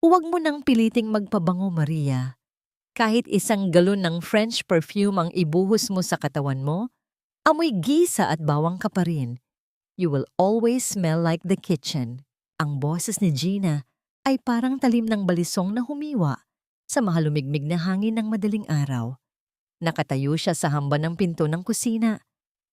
Huwag mo nang piliting magpabango, Maria. Kahit isang galon ng French perfume ang ibuhos mo sa katawan mo, amoy gisa at bawang ka pa rin. You will always smell like the kitchen. Ang boses ni Gina ay parang talim ng balisong na humiwa sa mahalumigmig na hangin ng madaling araw. Nakatayo siya sa hamba ng pinto ng kusina.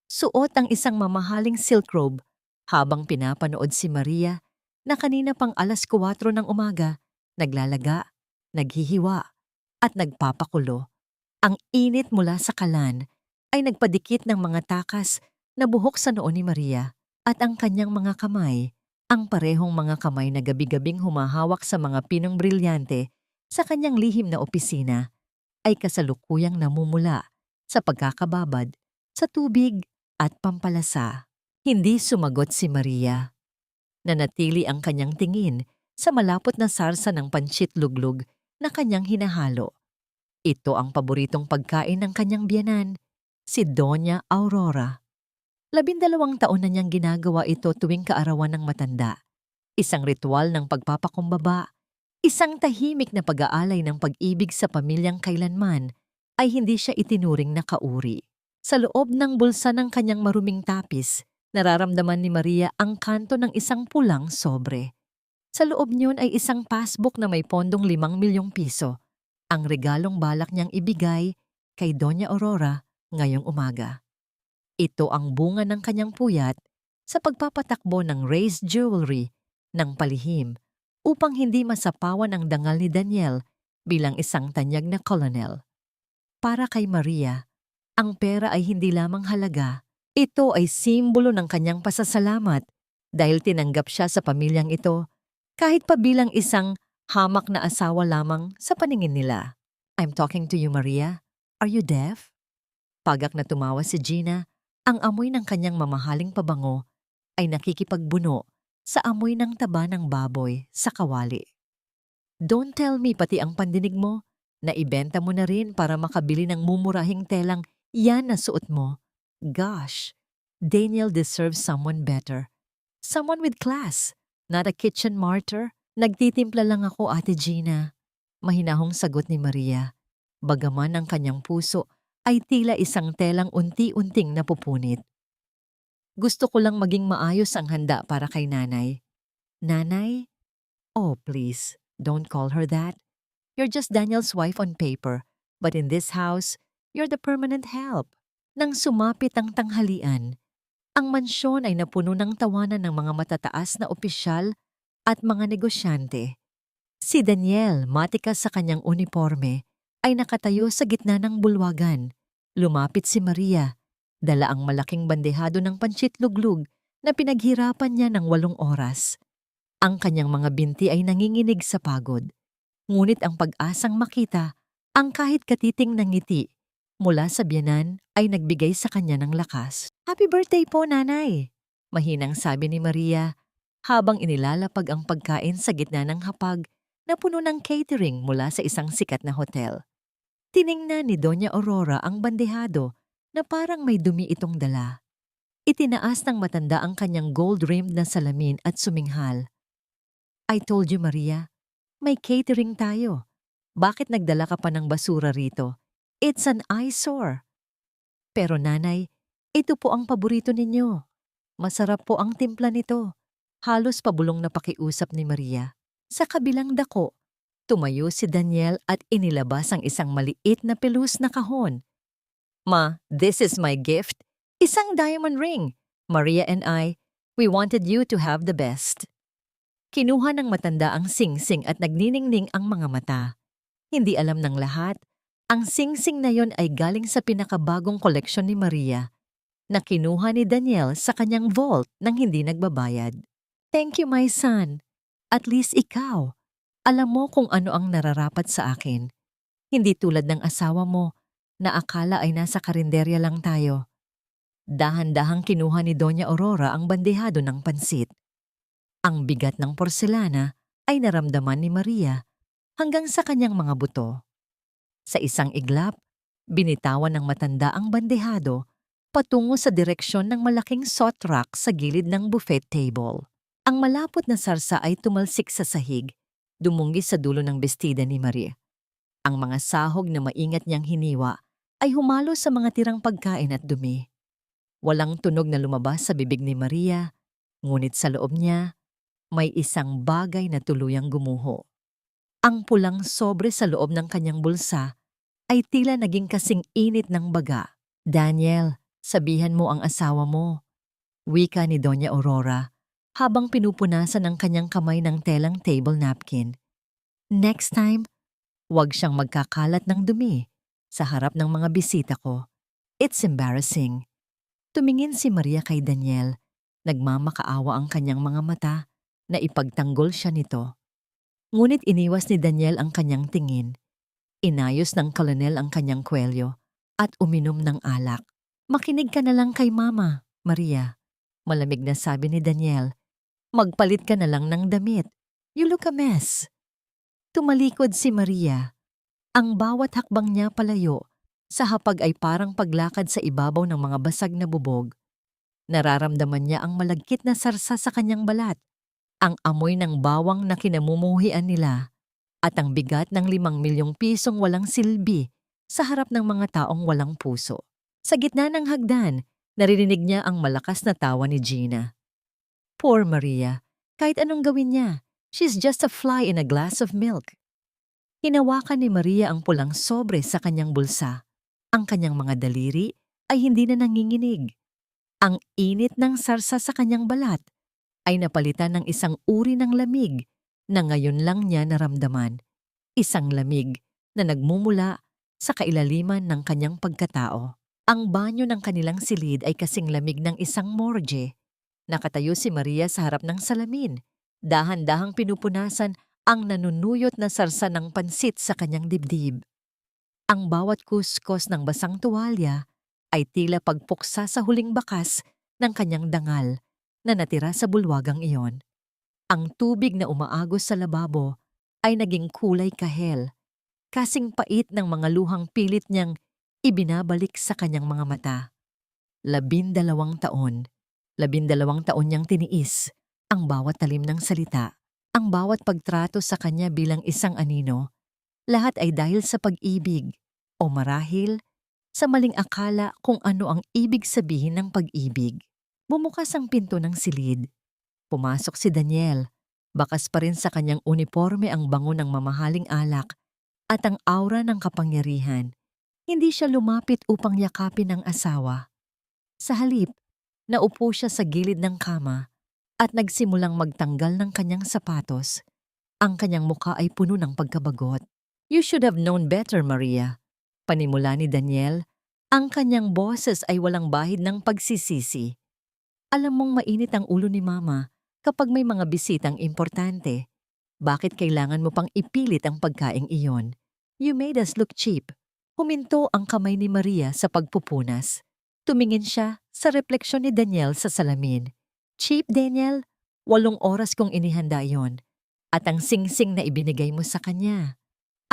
Suot ang isang mamahaling silk robe habang pinapanood si Maria na kanina pang 4:00 ng umaga, naglalaga, naghihiwa, at nagpapakulo. Ang init mula sa kalan ay nagpadikit ng mga takas na buhok sa noo ni Maria at ang kanyang mga kamay, ang parehong mga kamay na gabi-gabing humahawak sa mga pinong brilyante sa kanyang lihim na opisina, ay kasalukuyang namumula sa pagkakababad, sa tubig at pampalasa. Hindi sumagot si Maria. Nanatili ang kanyang tingin sa malapot na sarsa ng pansit luglug na kanyang hinahalo. Ito ang paboritong pagkain ng kanyang biyenan, si Doña Aurora. 12 taon na niyang ginagawa ito tuwing kaarawan ng matanda. Isang ritual ng pagpapakumbaba, isang tahimik na pag-aalay ng pag-ibig sa pamilyang kailanman ay hindi siya itinuring na kauri. Sa loob ng bulsa ng kanyang maruming tapis, nararamdaman ni Maria ang kanto ng isang pulang sobre. Sa loob niyon ay isang passbook na may pondong 5 milyong piso, ang regalong balak niyang ibigay kay Doña Aurora ngayong umaga. Ito ang bunga ng kanyang puyat sa pagpapatakbo ng raised jewelry ng palihim upang hindi masapawan ang dangal ni Daniel bilang isang tanyag na colonel. Para kay Maria, ang pera ay hindi lamang halaga. Ito ay simbolo ng kanyang pasasalamat dahil tinanggap siya sa pamilyang ito kahit pa bilang isang hamak na asawa lamang sa paningin nila. I'm talking to you, Maria. Are you deaf? Pagak na tumawa si Gina, ang amoy ng kanyang mamahaling pabango ay nakikipagbuno sa amoy ng taba ng baboy sa kawali. Don't tell me pati ang pandinig mo na ibenta mo na rin para makabili ng mumurahing telang yan na suot mo. Gosh, Daniel deserves someone better. Someone with class, not a kitchen martyr. Nagtitimpla lang ako, Ate Gina. Mahinahong sagot ni Maria. Bagaman ang kanyang puso ay tila isang telang unti-unting napupunit. Gusto ko lang maging maayos ang handa para kay nanay. Nanay? Oh, please, don't call her that. You're just Daniel's wife on paper, but in this house, you're the permanent help. Nang sumapit ang tanghalian, ang mansyon ay napuno ng tawanan ng mga matataas na opisyal at mga negosyante. Si Daniel, matikas sa kanyang uniforme, ay nakatayo sa gitna ng bulwagan. Lumapit si Maria, dala ang malaking bandehado ng pansit luglug na pinaghirapan niya ng 8 oras. Ang kanyang mga binti ay nanginginig sa pagod. Ngunit ang pag-asang makita ang kahit katiting ng ngiti mula sa biyenan ay nagbigay sa kanya ng lakas. Happy birthday po, Nanay! Mahinang sabi ni Maria habang inilalapag ang pagkain sa gitna ng hapag na puno ng catering mula sa isang sikat na hotel. Tiningnan ni Doña Aurora ang bandehado na parang may dumi itong dala. Itinaas ng matanda ang kanyang gold-rimmed na salamin at suminghal. I told you, Maria, may catering tayo. Bakit nagdala ka pa ng basura rito? It's an eyesore. Pero nanay, ito po ang paborito ninyo. Masarap po ang timpla nito. Halos pabulong na pakiusap ni Maria. Sa kabilang dako, tumayo si Daniel at inilabas ang isang maliit na pelus na kahon. Ma, this is my gift. Isang diamond ring. Maria and I, we wanted you to have the best. Kinuha ng matanda ang singsing at nagniningning ang mga mata. Hindi alam ng lahat, ang singsing na yon ay galing sa pinakabagong koleksyon ni Maria na kinuha ni Daniel sa kanyang vault nang hindi nagbabayad. Thank you, my son. At least ikaw, alam mo kung ano ang nararapat sa akin. Hindi tulad ng asawa mo na akala ay nasa karinderya lang tayo. Dahan-dahang kinuha ni Doña Aurora ang bandehado ng pansit. Ang bigat ng porselana ay naramdaman ni Maria hanggang sa kanyang mga buto. Sa isang iglap, binitawan ng matanda ang bandehado patungo sa direksyon ng malaking sot rack sa gilid ng buffet table. Ang malapot na sarsa ay tumalsik sa sahig, dumunggi sa dulo ng bestida ni Maria. Ang mga sahog na maingat niyang hiniwa ay humalo sa mga tirang pagkain at dumi. Walang tunog na lumabas sa bibig ni Maria, ngunit sa loob niya, may isang bagay na tuluyang gumuho. Ang pulang sobre sa loob ng kanyang bulsa ay tila naging kasing init ng baga. "Daniel, sabihan mo ang asawa mo," wika ni Doña Aurora habang pinupunasan ang kanyang kamay ng telang table napkin. "Next time, huwag siyang magkakalat ng dumi sa harap ng mga bisita ko. It's embarrassing." Tumingin si Maria kay Daniel. Nagmamakaawa ang kanyang mga mata na ipagtanggol siya nito. Ngunit iniwas ni Daniel ang kanyang tingin. Inayos ng kolonel ang kanyang kwelyo at uminom ng alak. "Makinig ka na lang kay Mama, Maria," malamig na sabi ni Daniel. "Magpalit ka na lang ng damit. You look a mess." Tumalikod si Maria. Ang bawat hakbang niya palayo sa hapag ay parang paglakad sa ibabaw ng mga basag na bubog. Nararamdaman niya ang malagkit na sarsa sa kanyang balat, ang amoy ng bawang na kinamumuhian nila, at ang bigat ng 5 milyong pisong walang silbi sa harap ng mga taong walang puso. Sa gitna ng hagdan, naririnig niya ang malakas na tawa ni Gina. Poor Maria, kahit anong gawin niya, she's just a fly in a glass of milk. Hinawakan ni Maria ang pulang sobre sa kanyang bulsa. Ang kanyang mga daliri ay hindi na nanginginig. Ang init ng sarsa sa kanyang balat ay napalitan ng isang uri ng lamig na ngayon lang niya naramdaman. Isang lamig na nagmumula sa kailaliman ng kanyang pagkatao. Ang banyo ng kanilang silid ay kasing lamig ng isang morgue. Nakatayo si Maria sa harap ng salamin. Dahan-dahang pinupunasan ang nanunuyot na sarsa ng pansit sa kanyang dibdib. Ang bawat kuskos ng basang tuwalya ay tila pagpuksa sa huling bakas ng kanyang dangal na natira sa bulwagang iyon. Ang tubig na umaagos sa lababo ay naging kulay kahel, kasing pait ng mga luhang pilit niyang ibinabalik sa kanyang mga mata. 12 taon. 12 taon niyang tiniis ang bawat talim ng salita, ang bawat pagtrato sa kanya bilang isang anino. Lahat ay dahil sa pag-ibig o marahil sa maling akala kung ano ang ibig sabihin ng pag-ibig. Bumukas ang pinto ng silid. Pumasok si Daniel. Bakas pa rin sa kanyang uniforme ang bango ng mamahaling alak at ang aura ng kapangyarihan. Hindi siya lumapit upang yakapin ang asawa. Sa halip, naupo siya sa gilid ng kama at nagsimulang magtanggal ng kanyang sapatos. Ang kanyang mukha ay puno ng pagkabagot. "You should have known better, Maria," panimula ni Daniel. Ang kanyang boses ay walang bahid ng pagsisisi. "Alam mong mainit ang ulo ni Mama kapag may mga bisitang importante. Bakit kailangan mo pang ipilit ang pagkaing iyon? You made us look cheap." Huminto ang kamay ni Maria sa pagpupunas. Tumingin siya sa refleksyon ni Daniel sa salamin. "Cheap, Daniel? 8 oras kong inihanda yon. At ang singsing na ibinigay mo sa kanya.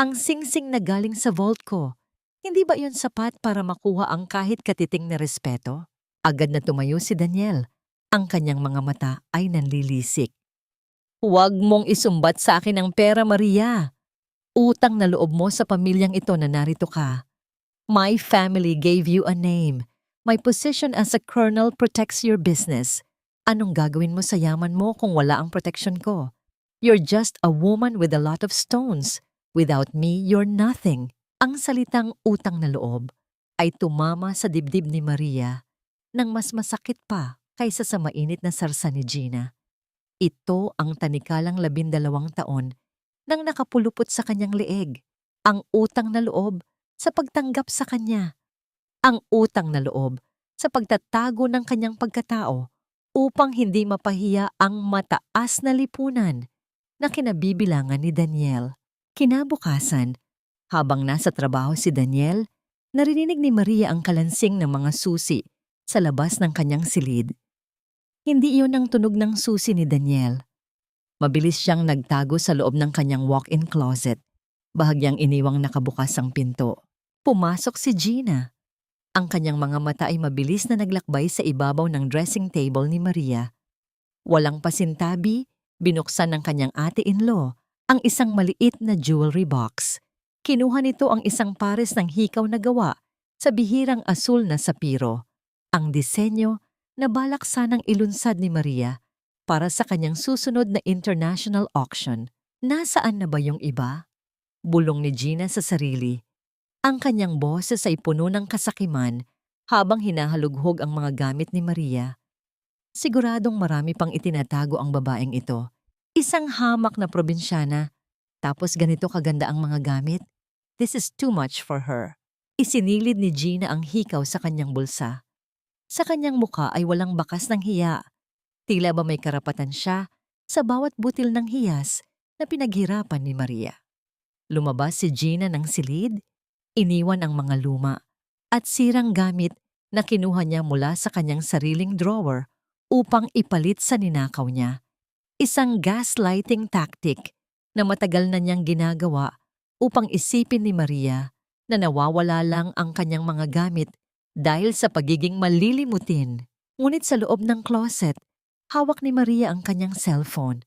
Ang singsing na galing sa vault ko. Hindi ba yon sapat para makuha ang kahit katiting na respeto?" Agad na tumayo si Daniel. Ang kanyang mga mata ay nanlilisik. "Huwag mong isumbat sa akin ang pera, Maria. Utang na loob mo sa pamilyang ito na narito ka. My family gave you a name. My position as a colonel protects your business. Anong gagawin mo sa yaman mo kung wala ang protection ko? You're just a woman with a lot of stones. Without me, you're nothing." Ang salitang utang na loob ay tumama sa dibdib ni Maria nang mas masakit pa kaysa sa mainit na sarsa ni Gina. Ito ang tanikalang 12 taon nang nakapulupot sa kanyang leeg. Ang utang na loob sa pagtanggap sa kanya. Ang utang na loob sa pagtatago ng kanyang pagkatao upang hindi mapahiya ang mataas na lipunan na kinabibilangan ni Daniel. Kinabukasan, habang nasa trabaho si Daniel, narinig ni Maria ang kalansing ng mga susi sa labas ng kanyang silid. Hindi iyon ang tunog ng susi ni Daniel. Mabilis siyang nagtago sa loob ng kanyang walk-in closet. Bahagyang iniwang nakabukas ang pinto. Pumasok si Gina. Ang kanyang mga mata ay mabilis na naglakbay sa ibabaw ng dressing table ni Maria. Walang pasintabi, binuksan ng kanyang ate-in-law ang isang maliit na jewelry box. Kinuha nito ang isang pares ng hikaw na gawa sa bihirang asul na sapiro. Ang disenyo na balak sanang ilunsad ni Maria para sa kanyang susunod na international auction. Nasaan na ba yung iba? Bulong ni Gina sa sarili. Ang kanyang boses ay puno ng kasakiman habang hinahalughog ang mga gamit ni Maria. Siguradong marami pang itinatago ang babaeng ito. Isang hamak na probinsyana, tapos ganito kaganda ang mga gamit. This is too much for her. Isinilid ni Gina ang hikaw sa kanyang bulsa. Sa kanyang muka ay walang bakas ng hiya. Tila ba may karapatan siya sa bawat butil ng hiyas na pinaghirapan ni Maria. Lumabas si Gina ng silid, iniwan ang mga luma at sirang gamit na kinuha niya mula sa kanyang sariling drawer upang ipalit sa ninakaw niya. Isang gaslighting tactic na matagal na niyang ginagawa upang isipin ni Maria na nawawala lang ang kanyang mga gamit dahil sa pagiging malilimutin. Ngunit sa loob ng closet, hawak ni Maria ang kanyang cellphone.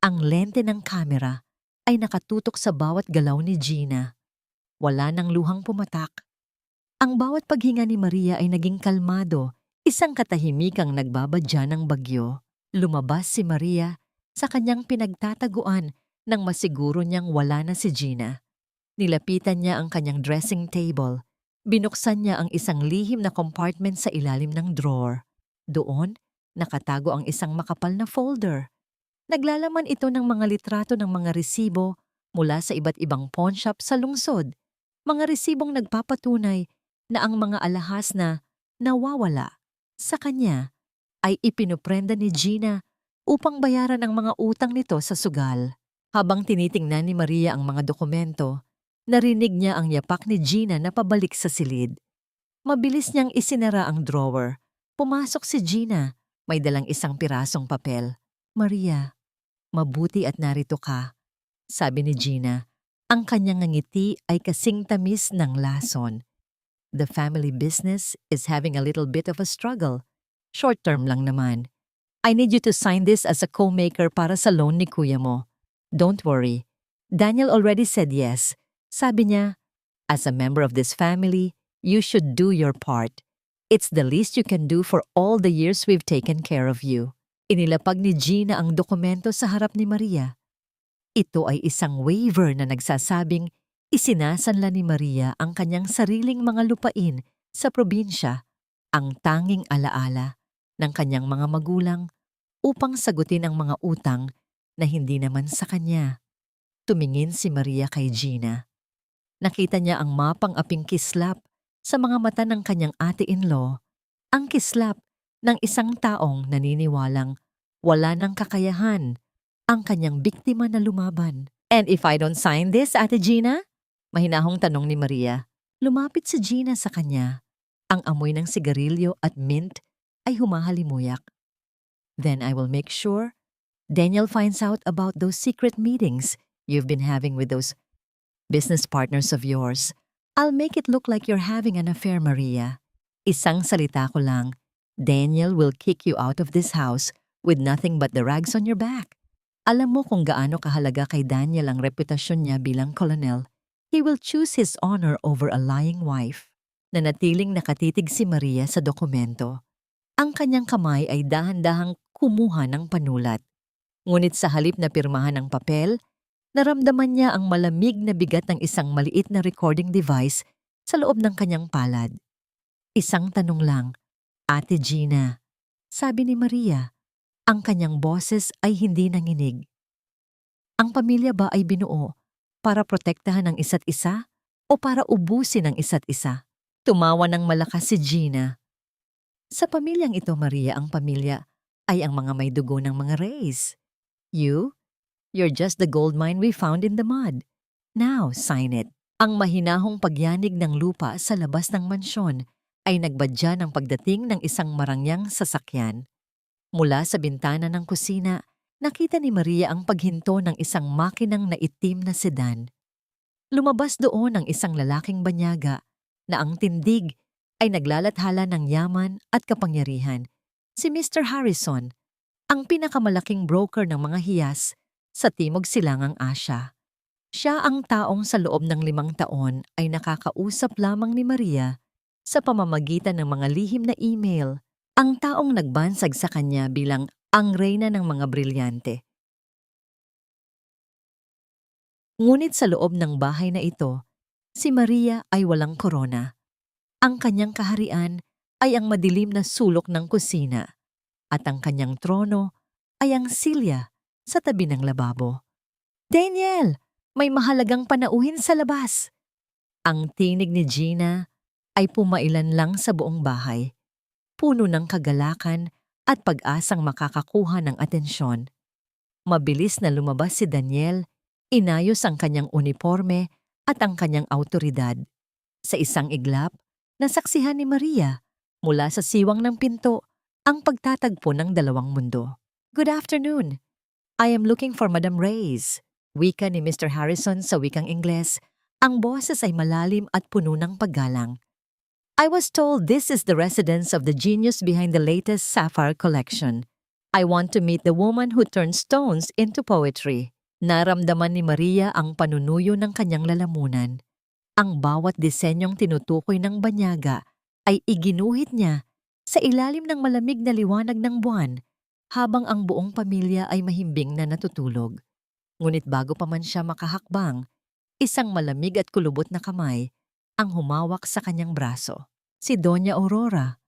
Ang lente ng kamera ay nakatutok sa bawat galaw ni Gina. Wala nang luhang pumatak. Ang bawat paghinga ni Maria ay naging kalmado, isang katahimikang nagbabadya ng bagyo. Lumabas si Maria sa kanyang pinagtataguan nang masiguro niyang wala na si Gina. Nilapitan niya ang kanyang dressing table. Binuksan niya ang isang lihim na compartment sa ilalim ng drawer. Doon, nakatago ang isang makapal na folder. Naglalaman ito ng mga litrato ng mga resibo mula sa iba't ibang pawn shop sa lungsod. Mga resibong nagpapatunay na ang mga alahas na nawawala sa kanya ay ipinuprenda ni Gina upang bayaran ang mga utang nito sa sugal. Habang tinitingnan ni Maria ang mga dokumento, narinig niya ang yapak ni Gina na pabalik sa silid. Mabilis niyang isinara ang drawer. Pumasok si Gina, may dalang isang pirasong papel. Maria, mabuti at narito ka, sabi ni Gina. Ang kanyang ngiti ay kasing tamis ng lason. The family business is having a little bit of a struggle. Short term lang naman. I need you to sign this as a co-maker para sa loan ni kuya mo. Don't worry. Daniel already said yes. Sabi niya, as a member of this family, you should do your part. It's the least you can do for all the years we've taken care of you. Inilapag ni Gina ang dokumento sa harap ni Maria. Ito ay isang waiver na nagsasabing isinasanla ni Maria ang kanyang sariling mga lupain sa probinsya, ang tanging alaala ng kanyang mga magulang upang sagutin ang mga utang na hindi naman sa kanya. Tumingin si Maria kay Gina. Nakita niya ang mapang aping kislap sa mga mata ng kanyang ate-in-law, ang kislap ng isang taong naniniwalang wala ng kakayahan ang kanyang biktima na lumaban. And if I don't sign this, Ate Gina? Mahinahong tanong ni Maria. Lumapit si Gina sa kanya. Ang amoy ng sigarilyo at mint ay humahalimuyak. Then I will make sure Daniel finds out about those secret meetings you've been having with those business partners of yours. I'll make it look like you're having an affair, Maria. Isang salita ko lang, Daniel will kick you out of this house with nothing but the rags on your back. Alam mo kung gaano kahalaga kay Daniel ang reputasyon niya bilang kolonel. He will choose his honor over a lying wife. Nanatiling nakatitig si Maria sa dokumento. Ang kanyang kamay ay dahan-dahang kumuha ng panulat. Ngunit sa halip na pirmahan ng papel, naramdaman niya ang malamig na bigat ng isang maliit na recording device sa loob ng kanyang palad. Isang tanong lang, Ate Gina, sabi ni Maria. Ang kanyang boses ay hindi nanginig. Ang pamilya ba ay binuo para protektahan ang isa't isa o para ubusin ang isa't isa? Tumawa ng malakas si Gina. Sa pamilyang ito, Maria, ang pamilya ay ang mga may dugo ng mga Reyes. You're just the gold mine we found in the mud. Now, sign it. Ang mahinahong pagyanig ng lupa sa labas ng mansyon ay nagbadya ng pagdating ng isang marangyang sasakyan. Mula sa bintana ng kusina, nakita ni Maria ang paghinto ng isang makinang na itim na sedan. Lumabas doon ang isang lalaking banyaga na ang tindig ay naglalathala ng yaman at kapangyarihan. Si Mr. Harrison, ang pinakamalaking broker ng mga hiyas sa Timog Silangang Asya. Siya ang taong sa loob ng 5 taon ay nakakausap lamang ni Maria sa pamamagitan ng mga lihim na email, ang taong nagbansag sa kanya bilang ang reyna ng mga brilyante. Ngunit sa loob ng bahay na ito, si Maria ay walang korona. Ang kanyang kaharian ay ang madilim na sulok ng kusina at ang kanyang trono ay ang silya sa tabi ng lababo. "Daniel, may mahalagang panauhin sa labas." Ang tinig ni Gina ay pumailan lang sa buong bahay, puno ng kagalakan at pag-asang makakakuha ng atensyon. Mabilis na lumabas si Daniel, inayos ang kanyang uniforme at ang kanyang awtoridad. Sa isang iglap, nasaksihan ni Maria mula sa siwang ng pinto ang pagtatagpo ng dalawang mundo. "Good afternoon. I am looking for Madam Reyes." Wika ni Mr. Harrison sa wikang Ingles. Ang boses ay malalim at puno ng paggalang. "I was told this is the residence of the genius behind the latest Sapphire collection. I want to meet the woman who turned stones into poetry." Naramdaman ni Maria ang panunuyo ng kanyang lalamunan. Ang bawat disenyong tinutukoy ng banyaga ay iginuhit niya sa ilalim ng malamig na liwanag ng buwan habang ang buong pamilya ay mahimbing na natutulog. Ngunit bago pa man siya makahakbang, isang malamig at kulubot na kamay ang humawak sa kanyang braso. Si Doña Aurora.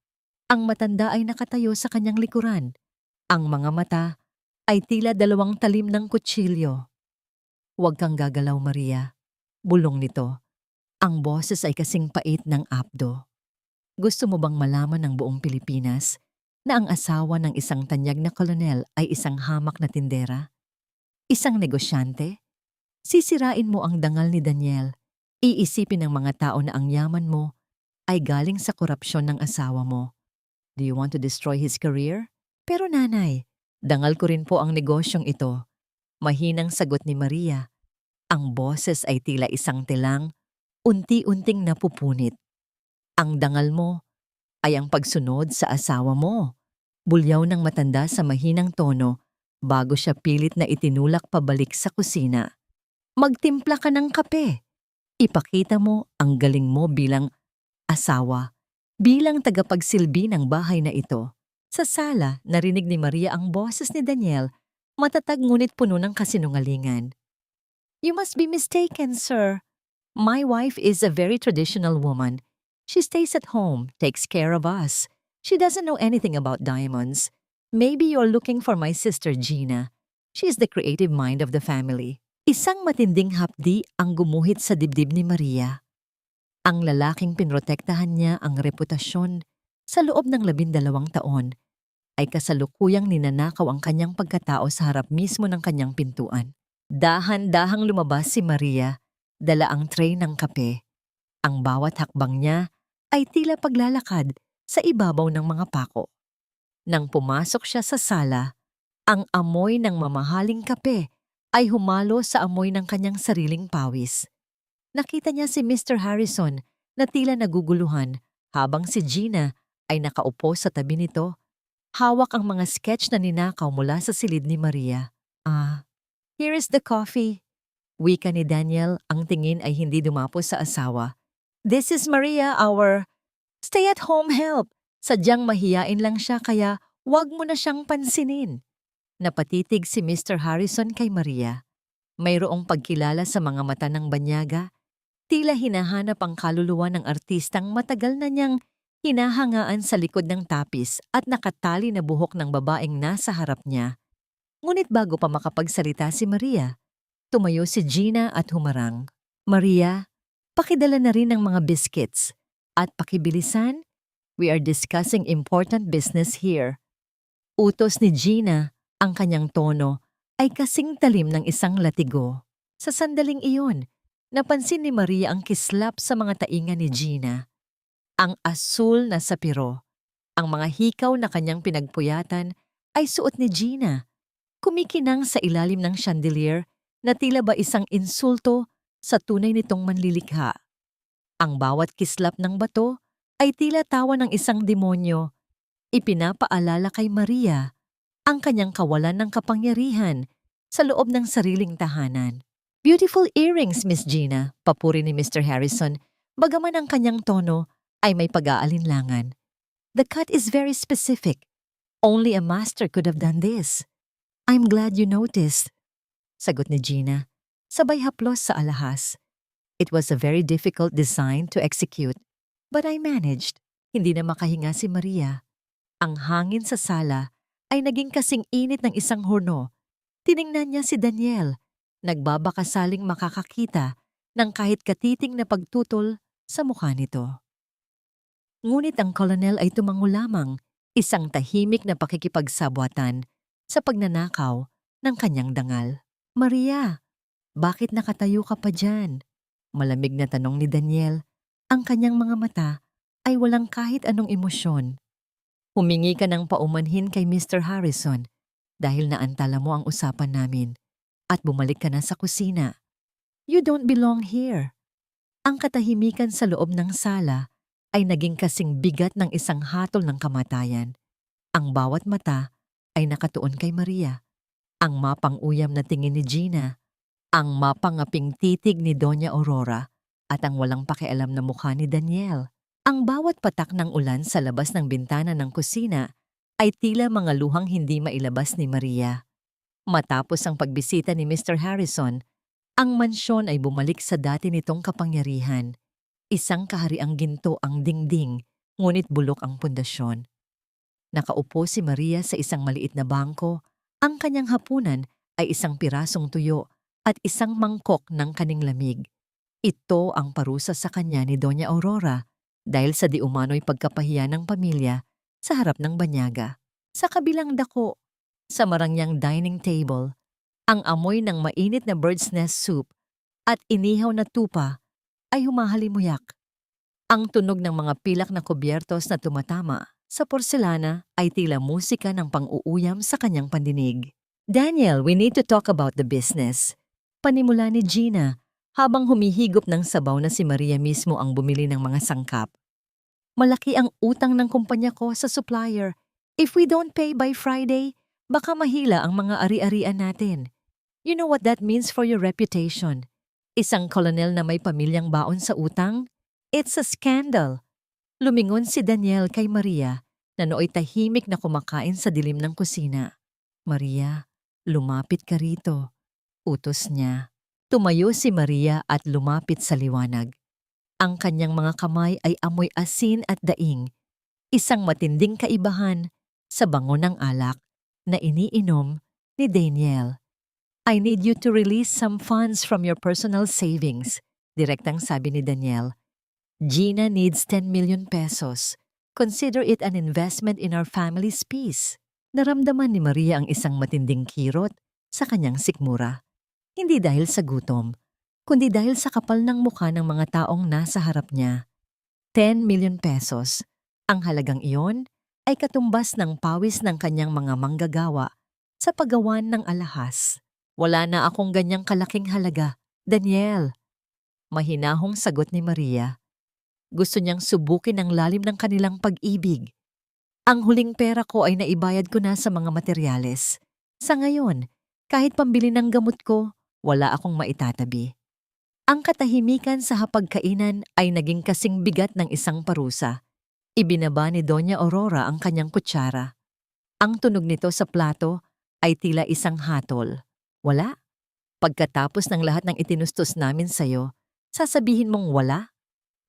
Ang matanda ay nakatayo sa kanyang likuran. Ang mga mata ay tila 2 talim ng kutsilyo. "Huwag kang gagalaw, Maria," bulong nito. Ang boses ay kasing pait ng apdo. "Gusto mo bang malaman ng buong Pilipinas na ang asawa ng isang tanyag na kolonel ay isang hamak na tindera? Isang negosyante? Sisirain mo ang dangal ni Daniel. Iisipin ng mga tao na ang yaman mo ay galing sa korupsyon ng asawa mo. Do you want to destroy his career?" "Pero nanay, dangal ko rin po ang negosyong ito." Mahinang sagot ni Maria. Ang boses ay tila isang tilang, unti-unting napupunit. "Ang dangal mo ay ang pagsunod sa asawa mo." Bulyaw ng matanda sa mahinang tono bago siya pilit na itinulak pabalik sa kusina. "Magtimpla ka ng kape. Ipakita mo ang galing mo bilang asawa, bilang tagapagsilbi ng bahay na ito." Sa sala, narinig ni Maria ang boses ni Daniel, matatag ngunit puno ng kasinungalingan. "You must be mistaken, sir. My wife is a very traditional woman. She stays at home, takes care of us. She doesn't know anything about diamonds. Maybe you're looking for my sister Gina. She is the creative mind of the family." Isang matinding hapdi ang gumuhit sa dibdib ni Maria. Ang lalaking pinrotektahan niya ang reputasyon sa loob ng 12 taon ay kasalukuyang ninanakaw ang kanyang pagkatao sa harap mismo ng kanyang pintuan. Dahan-dahang lumabas si Maria, dala ang tray ng kape. Ang bawat hakbang niya ay tila paglalakad sa ibabaw ng mga pako. Nang pumasok siya sa sala, ang amoy ng mamahaling kape ay humalo sa amoy ng kanyang sariling pawis. Nakita niya si Mr. Harrison na tila naguguluhan habang si Gina ay nakaupo sa tabi nito. Hawak ang mga sketch na ninakaw mula sa silid ni Maria. Here is the coffee." Wika ni Daniel, ang tingin ay hindi dumapo sa asawa. "This is Maria, our stay-at-home help. Sadyang mahiyain lang siya kaya wag mo na siyang pansinin." Napatitig si Mr. Harrison kay Maria. Mayroong pagkilala sa mga mata ng banyaga. Tila hinahanap ang kaluluwa ng artistang matagal na niyang hinahangaan sa likod ng tapis at nakatali na buhok ng babaeng nasa harap niya. Ngunit bago pa makapagsalita si Maria, tumayo si Gina at humarang. "Maria, pakidala na rin ng mga biscuits at pakibilisan. We are discussing important business here." Utos ni Gina, ang kanyang tono ay kasing talim ng isang latigo. Sa sandaling iyon, napansin ni Maria ang kislap sa mga tainga ni Gina. Ang asul na sapiro, ang mga hikaw na kanyang pinagpuyatan ay suot ni Gina. Kumikinang sa ilalim ng chandelier na tila ba isang insulto sa tunay nitong manlilikha. Ang bawat kislap ng bato ay tila tawa ng isang demonyo. Ipinapaalala kay Maria ang kanyang kawalan ng kapangyarihan sa loob ng sariling tahanan. Beautiful earrings, Miss Gina, papuri ni Mr. Harrison, bagaman ang kanyang tono ay may pag-aalinlangan. The cut is very specific. Only a master could have done this. I'm glad you noticed, sagot ni Gina, sabay haplos sa alahas. It was a very difficult design to execute, but I managed. Hindi na makahinga si Maria. Ang hangin sa sala ay naging kasing init ng isang horno. Tiningnan niya si Daniel, nagbabakasaling makakakita ng kahit katiting na pagtutol sa mukha nito. Ngunit ang kolonel ay tumango lamang, isang tahimik na pakikipagsabwatan sa pagnanakaw ng kanyang dangal. Maria, bakit nakatayo ka pa dyan? Malamig na tanong ni Daniel. Ang kanyang mga mata ay walang kahit anong emosyon. Humingi ka ng paumanhin kay Mr. Harrison dahil naantala mo ang usapan namin at bumalik ka na sa kusina. You don't belong here. Ang katahimikan sa loob ng sala ay naging kasing bigat ng isang hatol ng kamatayan. Ang bawat mata ay nakatuon kay Maria. Ang mapang-uyam na tingin ni Gina, ang mapangaping titig ni Doña Aurora at ang walang pakialam na mukha ni Daniel. Ang bawat patak ng ulan sa labas ng bintana ng kusina ay tila mga luhang hindi mailabas ni Maria. Matapos ang pagbisita ni Mr. Harrison, ang mansyon ay bumalik sa dati nitong kapangyarihan. Isang kahariang ginto ang dingding, ngunit bulok ang pundasyon. Nakaupo si Maria sa isang maliit na bangko. Ang kanyang hapunan ay isang pirasong tuyo at isang mangkok ng kaning lamig. Ito ang parusa sa kanya ni Doña Aurora dahil sa di umano'y pagkapahiya ng pamilya sa harap ng banyaga. Sa kabilang dako, sa marangyang dining table, ang amoy ng mainit na bird's nest soup at inihaw na tupa ay humahalimuyak. Ang tunog ng mga pilak na kubyertos na tumatama sa porselana ay tila musika ng pang-uuyam sa kanyang pandinig. Daniel, we need to talk about the business. Panimula ni Gina habang humihigop ng sabaw na si Maria mismo ang bumili ng mga sangkap. Malaki ang utang ng kumpanya ko sa supplier. If we don't pay by Friday, baka mahila ang mga ari-arian natin. You know what that means for your reputation. Isang kolonel na may pamilyang baon sa utang? It's a scandal. Lumingon si Daniel kay Maria na nooy tahimik na kumakain sa dilim ng kusina. Maria, lumapit ka rito. Utos niya. Tumayo si Maria at lumapit sa liwanag. Ang kanyang mga kamay ay amoy asin at daing. Isang matinding kaibahan sa bango ng alak na iniinom ni Daniel. I need you to release some funds from your personal savings, direktang sabi ni Daniel. Gina needs 10 million pesos. Consider it an investment in our family's peace. Naramdaman ni Maria ang isang matinding kirot sa kanyang sikmura. Hindi dahil sa gutom, kundi dahil sa kapal ng mukha ng mga taong nasa harap niya. 10 million pesos. Ang halagang iyon ay katumbas ng pawis ng kanyang mga manggagawa sa paggawan ng alahas. Wala na akong ganyang kalaking halaga, Daniel. Mahinahong sagot ni Maria. Gusto niyang subukin ang lalim ng kanilang pag-ibig. Ang huling pera ko ay naibayad ko na sa mga materyales. Sa ngayon, kahit pambili ng gamot ko, wala akong maitatabi. Ang katahimikan sa hapagkainan ay naging kasing bigat ng isang parusa. Ibinaba ni Doña Aurora ang kanyang kutsara. Ang tunog nito sa plato ay tila isang hatol. Wala? Pagkatapos ng lahat ng itinustos namin sa'yo, sasabihin mong wala?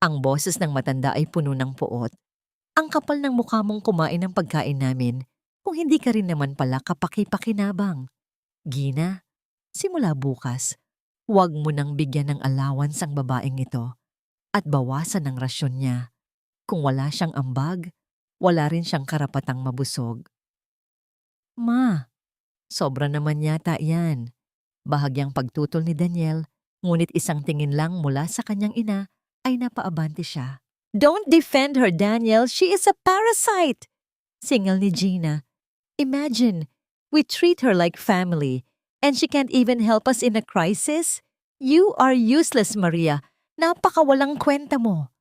Ang boses ng matanda ay puno ng puot. Ang kapal ng mukha mong kumain ng pagkain namin, kung hindi ka rin naman pala kapaki-pakinabang. Gina, simula bukas, huwag mo nang bigyan ng allowance ang babaeng ito at bawasan ang rasyon niya. Kung wala siyang ambag, wala rin siyang karapatang mabusog. Ma, sobra naman yata yan. Bahagyang pagtutol ni Daniel, ngunit isang tingin lang mula sa kanyang ina ay napaabante siya. Don't defend her, Daniel. She is a parasite! Singal ni Gina. Imagine, we treat her like family and she can't even help us in a crisis? You are useless, Maria. Napakawalang kwenta mo.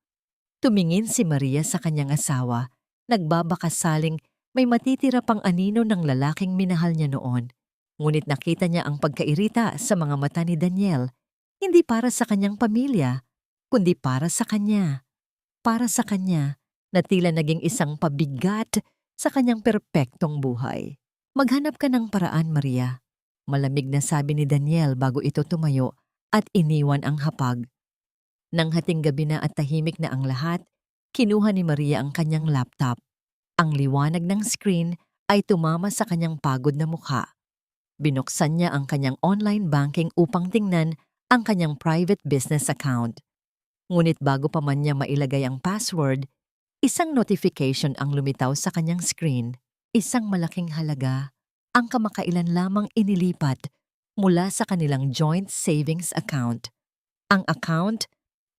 Tumingin si Maria sa kanyang asawa, nagbabakasaling may matitira pang anino ng lalaking minahal niya noon. Ngunit nakita niya ang pagkairita sa mga mata ni Daniel, hindi para sa kanyang pamilya, kundi para sa kanya. Para sa kanya na tila naging isang pabigat sa kanyang perpektong buhay. Maghanap ka ng paraan, Maria. Malamig na sabi ni Daniel bago ito tumayo at iniwan ang hapag. Nang hating gabi na at tahimik na ang lahat, kinuha ni Maria ang kanyang laptop. Ang liwanag ng screen ay tumama sa kanyang pagod na mukha. Binuksan niya ang kanyang online banking upang tingnan ang kanyang private business account. Ngunit bago pa man niya mailagay ang password, isang notification ang lumitaw sa kanyang screen. Isang malaking halaga ang kamakailan lamang inilipat mula sa kanilang joint savings account. Ang account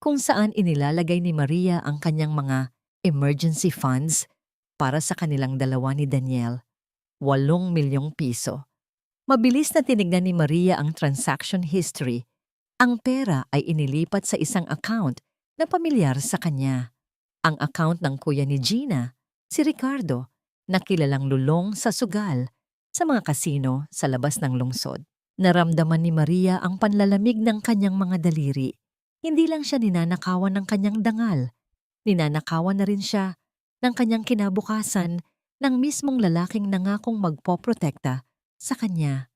kung saan inilalagay ni Maria ang kanyang mga emergency funds para sa kanilang dalawa ni Daniel. 8 milyong piso. Mabilis na tinignan ni Maria ang transaction history. Ang pera ay inilipat sa isang account na pamilyar sa kanya. Ang account ng kuya ni Gina, si Ricardo, na kilalang lulong sa sugal sa mga kasino sa labas ng lungsod. Naramdaman ni Maria ang panlalamig ng kanyang mga daliri. Hindi lang siya ninanakawan ng kanyang dangal, ninanakawan na rin siya ng kanyang kinabukasan ng mismong lalaking nangakong magpoprotekta sa kanya.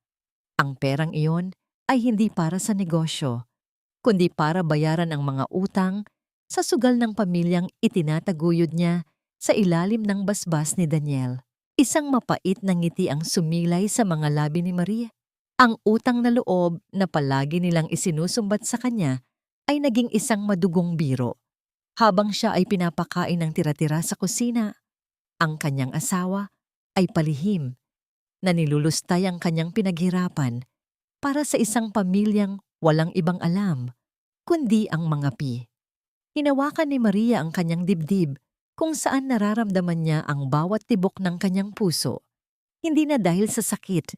Ang perang iyon ay hindi para sa negosyo, kundi para bayaran ang mga utang sa sugal ng pamilyang itinataguyod niya sa ilalim ng basbas ni Daniel. Isang mapait na ngiti ang sumilay sa mga labi ni Maria. Ang utang na loob na palagi nilang isinusumbat sa kanya ay naging isang madugong biro. Habang siya ay pinapakain ng tira-tira sa kusina, ang kanyang asawa ay palihim na nilulustay ang kanyang pinaghirapan para sa isang pamilyang walang ibang alam, kundi ang mga pi. Hinawakan ni Maria ang kanyang dibdib kung saan nararamdaman niya ang bawat tibok ng kanyang puso, hindi na dahil sa sakit,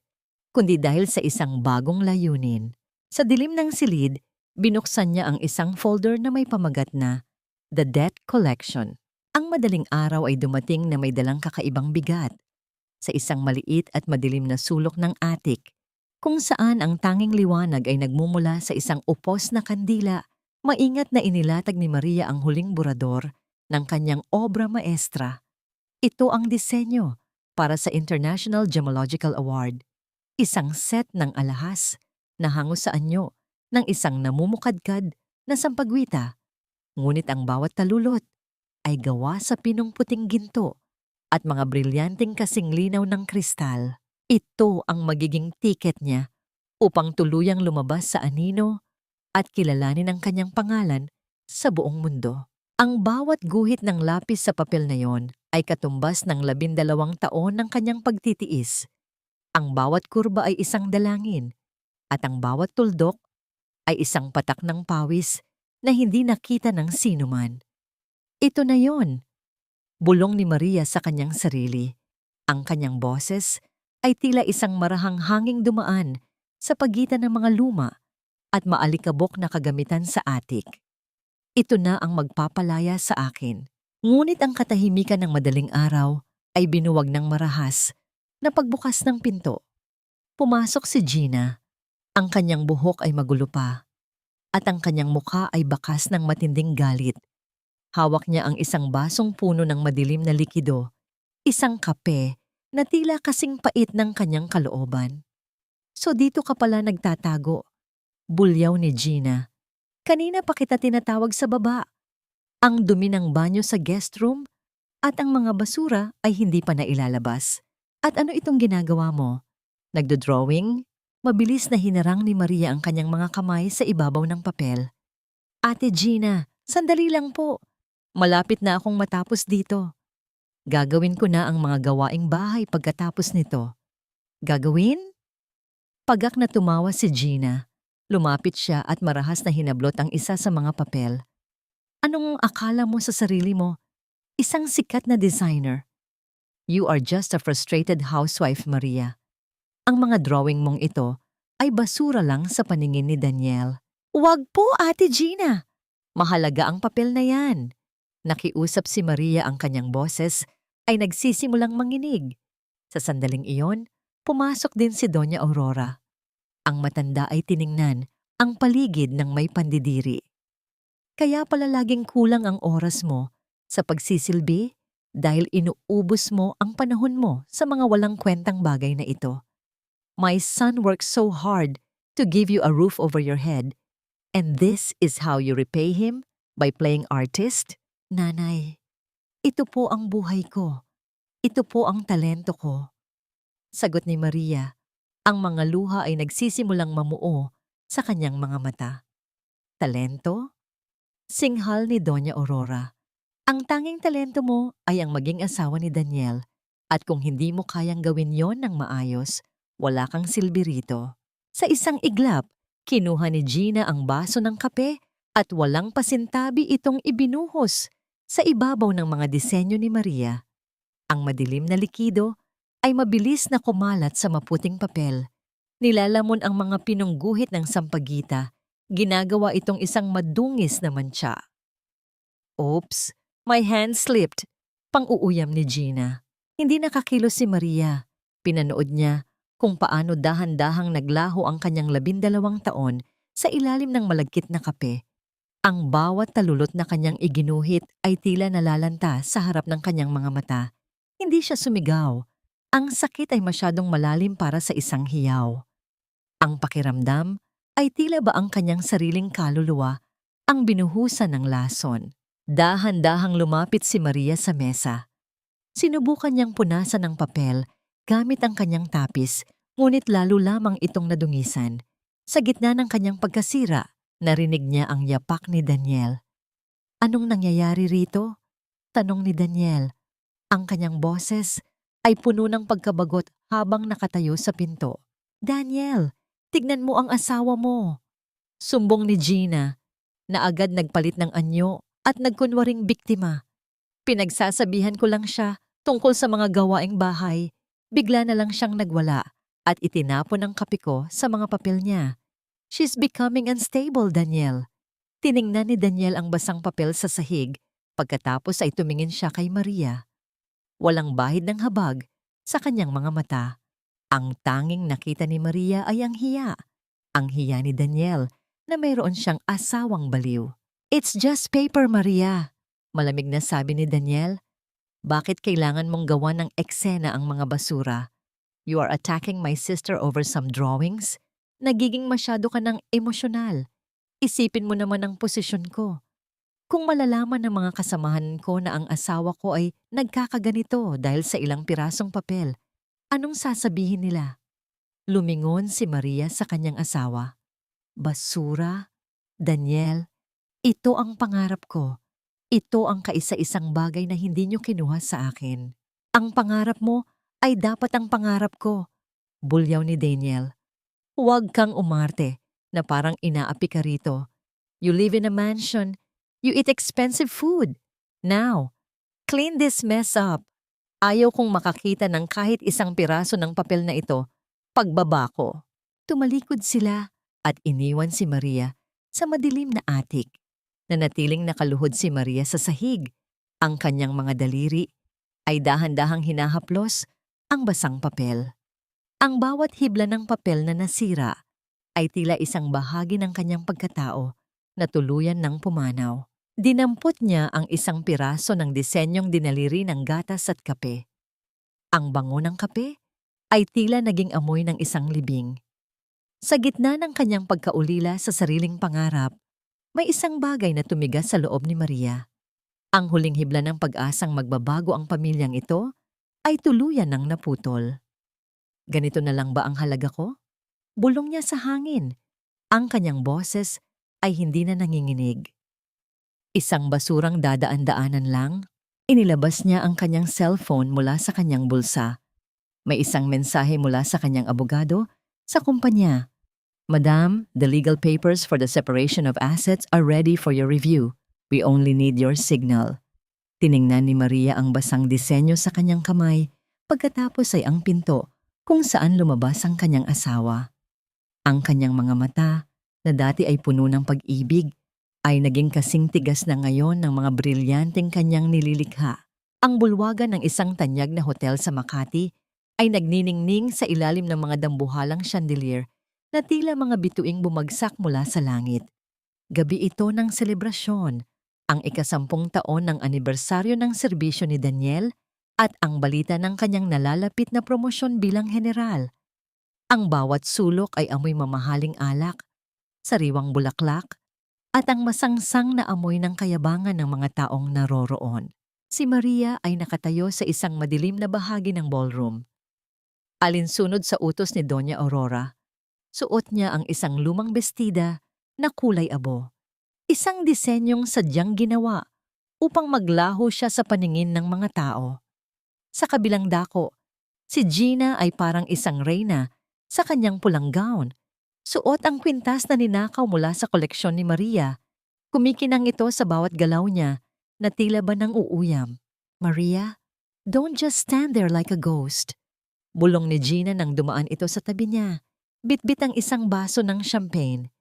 kundi dahil sa isang bagong layunin. Sa dilim ng silid, binuksan niya ang isang folder na may pamagat na The Debt Collection. Ang madaling araw ay dumating na may dalang kakaibang bigat sa isang maliit at madilim na sulok ng attic, kung saan ang tanging liwanag ay nagmumula sa isang upos na kandila. Maingat na inilatag ni Maria ang huling burador ng kanyang obra maestra. Ito ang disenyo para sa International Gemological Award, isang set ng alahas na hango sa anyo ng isang namumukadkad na sampagwita. Ngunit ang bawat talulot ay gawa sa pinong-puting ginto at mga brilyanteng kasing linaw ng kristal. Ito ang magiging tiket niya upang tuluyang lumabas sa anino at kilalanin ang kanyang pangalan sa buong mundo. Ang bawat guhit ng lapis sa papel na yon ay katumbas ng 12 taon ng kanyang pagtitiis. Ang bawat kurba ay isang dalangin at ang bawat tuldok ay isang patak ng pawis na hindi nakita ng sinuman. Ito na yon, bulong ni Maria sa kanyang sarili. Ang kanyang boses ay tila isang marahang hanging dumaan sa pagitan ng mga luma at maalikabok na kagamitan sa attic. Ito na ang magpapalaya sa akin. Ngunit ang katahimikan ng madaling araw ay binuwag ng marahas na pagbukas ng pinto. Pumasok si Gina. Ang kanyang buhok ay magulo pa at ang kanyang mukha ay bakas ng matinding galit. Hawak niya ang isang basong puno ng madilim na likido, isang kape na tila kasing pait ng kanyang kalooban. So dito ka pala nagtatago, bulyaw ni Gina. Kanina pa kita tinatawag sa baba. Ang dumi ng banyo sa guest room at ang mga basura ay hindi pa nailalabas. At ano itong ginagawa mo? Nagdo-drawing? Mabilis na hinarang ni Maria ang kanyang mga kamay sa ibabaw ng papel. Ate Gina, sandali lang po. Malapit na akong matapos dito. Gagawin ko na ang mga gawaing bahay pagkatapos nito. Gagawin? Pagak na tumawa si Gina. Lumapit siya at marahas na hinablot ang isa sa mga papel. Anong akala mo sa sarili mo? Isang sikat na designer. You are just a frustrated housewife, Maria. Ang mga drawing mong ito ay basura lang sa paningin ni Daniel. Huwag po, Ate Gina. Mahalaga ang papel na yan. Nakiusap si Maria, ang kanyang boses ay nagsisimulang manginig. Sa sandaling iyon, Pumasok din si Doña Aurora. Ang matanda ay tiningnan ang paligid ng may pandidiri. Kaya pala laging kulang ang oras mo sa pagsisilbi dahil inuubos mo ang panahon mo sa mga walang kwentang bagay na ito. My son works so hard to give you a roof over your head, and this is how you repay him by playing artist? Nanay, ito po ang buhay ko. Ito po ang talento ko. Sagot ni Maria. Ang mga luha ay nagsisimulang mamuo sa kanyang mga mata. Talento? Singhal ni Doña Aurora. Ang tanging talento mo ay ang maging asawa ni Daniel, at kung hindi mo kayang gawin yon ng maayos, wala kang silbi rito. Sa isang iglap, kinuha ni Gina ang baso ng kape at walang pasintabi itong ibinuhos sa ibabaw ng mga disenyo ni Maria. Ang madilim na likido ay mabilis na kumalat sa maputing papel. Nilalamon ang mga pinungguhit ng sampagita. Ginagawa itong isang madungis na mantsa. Oops, my hand slipped. Pang-uuyam ni Gina. Hindi nakakilos si Maria. Pinanood niya kung paano dahan-dahang naglaho ang kanyang 12 taon sa ilalim ng malagkit na kape. Ang bawat talulot na kanyang iginuhit ay tila nalalanta sa harap ng kanyang mga mata. Hindi siya sumigaw. Ang sakit ay masyadong malalim para sa isang hiyaw. Ang pakiramdam ay tila ba ang kanyang sariling kaluluwa ang binuhusan ng lason. Dahan-dahang lumapit si Maria sa mesa. Sinubukan niyang punasan ng papel gamit ang kanyang tapis, ngunit lalo lamang itong nadungisan. Sa gitna ng kanyang pagkasira, narinig niya ang yapak ni Daniel. Anong nangyayari rito? Tanong ni Daniel. Ang kanyang boses ay puno ng pagkabagot habang nakatayo sa pinto. Daniel, tignan mo ang asawa mo. Sumbong ni Gina, na agad nagpalit ng anyo at nagkunwaring biktima. Pinagsasabihan ko lang siya tungkol sa mga gawaing bahay. Bigla na lang siyang nagwala at itinapon ang kape ko sa mga papel niya. She's becoming unstable, Daniel. Tiningnan ni Daniel ang basang papel sa sahig, pagkatapos ay tumingin siya kay Maria. Walang bahid ng habag sa kanyang mga mata. Ang tanging nakita ni Maria ay ang hiya. Ang hiya ni Daniel na mayroon siyang asawang baliw. It's just paper, Maria. Malamig na sabi ni Daniel. Bakit kailangan mong gawa ng eksena ang mga basura? You are attacking my sister over some drawings? Nagiging masyado ka ng emosyonal. Isipin mo naman ang posisyon ko. Kung malalaman ng mga kasamahan ko na ang asawa ko ay nagkakaganito dahil sa ilang pirasong papel, anong sasabihin nila? Lumingon si Maria sa kanyang asawa. Basura? Daniel, ito ang pangarap ko. Ito ang kaisa-isang bagay na hindi niyo kinuha sa akin. Ang pangarap mo ay dapat ang pangarap ko. Bulyaw ni Daniel. Huwag kang umarte na parang inaapi ka rito. You live in a mansion. You eat expensive food. Now, clean this mess up. Ayaw kong makakita ng kahit isang piraso ng papel na ito pagbaba ko. Tumalikod sila at iniwan si Maria sa madilim na atik. Nanatiling nakaluhod si Maria sa sahig. Ang kanyang mga daliri ay dahan-dahang hinahaplos ang basang papel. Ang bawat hibla ng papel na nasira ay tila isang bahagi ng kanyang pagkatao na tuluyan ng pumanaw. Dinampot niya ang isang piraso ng disenyong dinaliri ng gatas at kape. Ang bango ng kape ay tila naging amoy ng isang libing. Sa gitna ng kanyang pagkaulila sa sariling pangarap, may isang bagay na tumigas sa loob ni Maria. Ang huling hibla ng pag-asang magbabago ang pamilyang ito ay tuluyan ng naputol. Ganito na lang ba ang halaga ko? Bulong niya sa hangin. Ang kanyang boses ay hindi na nanginginig. Isang basurang dadaan-daanan lang, inilabas niya ang kanyang cellphone mula sa kanyang bulsa. May isang mensahe mula sa kanyang abogado sa kumpanya. Madam, the legal papers for the separation of assets are ready for your review. We only need your signal. Tiningnan ni Maria ang basang disenyo sa kanyang kamay, pagkatapos ay ang pinto kung saan lumabas ang kanyang asawa. Ang kanyang mga mata, na dati ay puno ng pag-ibig, ay naging kasing tigas na ngayon ng mga brilyanteng kanyang nililikha. Ang bulwagan ng isang tanyag na hotel sa Makati ay nagniningning sa ilalim ng mga dambuhalang chandelier na tila mga bituing bumagsak mula sa langit. Gabi ito ng selebrasyon, ang ika-10 taon ng anibersaryo ng serbisyo ni Daniel at ang balita ng kanyang nalalapit na promosyon bilang general. Ang bawat sulok ay amoy mamahaling alak, sariwang bulaklak, at ang masangsang na amoy ng kayabangan ng mga taong naroroon. Si Maria ay nakatayo sa isang madilim na bahagi ng ballroom. Alinsunod sa utos ni Doña Aurora, suot niya ang isang lumang bestida na kulay abo. Isang disenyong sadyang ginawa upang maglaho siya sa paningin ng mga tao. Sa kabilang dako, si Gina ay parang isang reyna sa kanyang pulang gown. Suot ang kwintas na ninakaw mula sa koleksyon ni Maria. Kumikinang ito sa bawat galaw niya na tila ba nang uuyam. Maria, don't just stand there like a ghost. Bulong ni Gina nang dumaan ito sa tabi niya. Bitbit ang isang baso ng champagne.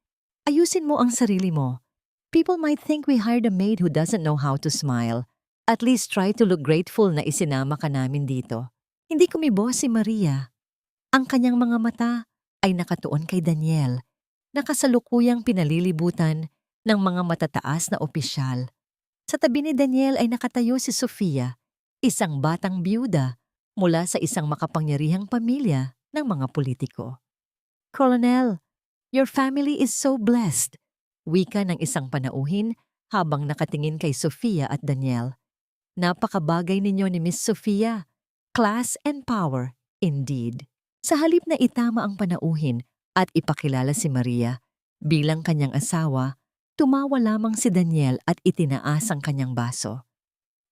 Ayusin mo ang sarili mo. People might think we hired a maid who doesn't know how to smile. At least try to look grateful na isinama ka namin dito. Hindi kumibo si Maria. Ang kanyang mga mata ay nakatuon kay Daniel, na kasalukuyang pinalilibutan ng mga matataas na opisyal. Sa tabi ni Daniel ay nakatayo si Sofia, isang batang byuda mula sa isang makapangyarihang pamilya ng mga politiko. Colonel, your family is so blessed, wika ng isang panauhin habang nakatingin kay Sofia at Daniel. Napakabagay ninyo ni Miss Sofia. Class and power, indeed. Sa halip na itama ang panauhin at ipakilala si Maria bilang kanyang asawa, tumawa lamang si Daniel at itinaas ang kanyang baso.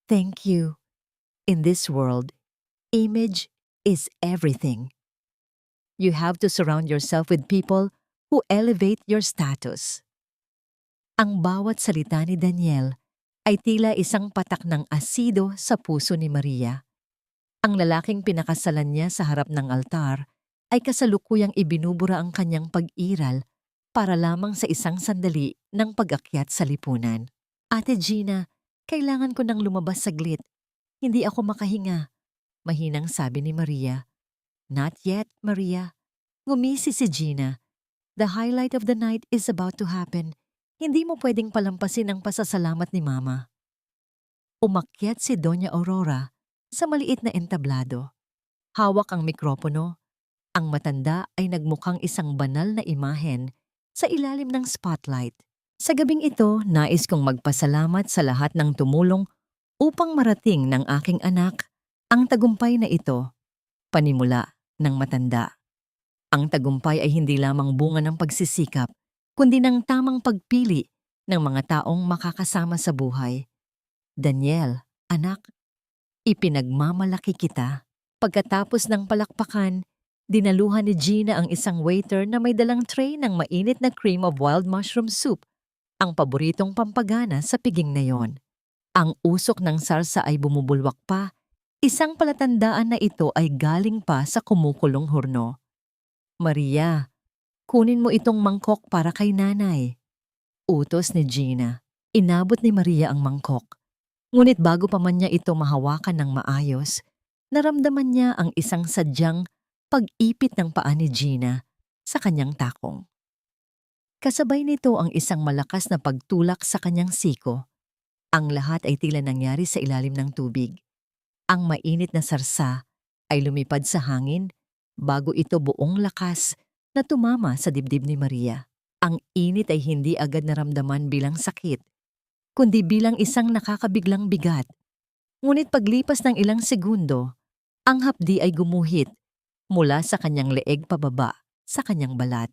Thank you. In this world, image is everything. You have to surround yourself with people who elevate your status. Ang bawat salita ni Daniel ay tila isang patak ng asido sa puso ni Maria. Ang lalaking pinakasalan niya sa harap ng altar ay kasalukuyang ibinubura ang kanyang pag-iral para lamang sa isang sandali ng pag-akyat sa lipunan. Ate Gina, kailangan ko nang lumabas saglit. Hindi ako makahinga, mahinang sabi ni Maria. Not yet, Maria. Ngumisi si Gina. The highlight of the night is about to happen. Hindi mo pwedeng palampasin ang pasasalamat ni Mama. Umakyat si Doña Aurora sa maliit na entablado. Hawak ang mikropono. Ang matanda ay nagmukhang isang banal na imahen sa ilalim ng spotlight. Sa gabing ito, nais kong magpasalamat sa lahat ng tumulong upang marating ng aking anak ang tagumpay na ito. Panimula ng matanda. Ang tagumpay ay hindi lamang bunga ng pagsisikap, kundi ng tamang pagpili ng mga taong makakasama sa buhay. Daniel, anak, ipinagmamalaki kita. Pagkatapos ng palakpakan, dinaluhan ni Gina ang isang waiter na may dalang tray ng mainit na cream of wild mushroom soup, ang paboritong pampagana sa piging na yon. Ang usok ng sarsa ay bumubulwak pa, isang palatandaan na ito ay galing pa sa kumukulong horno. Maria, kunin mo itong mangkok para kay nanay. Utos ni Gina. Inabot ni Maria ang mangkok. Ngunit bago pa man niya ito mahawakan ng maayos, naramdaman niya ang isang sadyang pag-ipit ng paa ni Gina sa kanyang takong. Kasabay nito ang isang malakas na pagtulak sa kanyang siko. Ang lahat ay tila nangyari sa ilalim ng tubig. Ang mainit na sarsa ay lumipad sa hangin bago ito buong lakas na tumama sa dibdib ni Maria. Ang init ay hindi agad naramdaman bilang sakit, kundi bilang isang nakakabiglang bigat. Ngunit paglipas ng ilang segundo, ang hapdi ay gumuhit mula sa kanyang leeg pababa sa kanyang balat.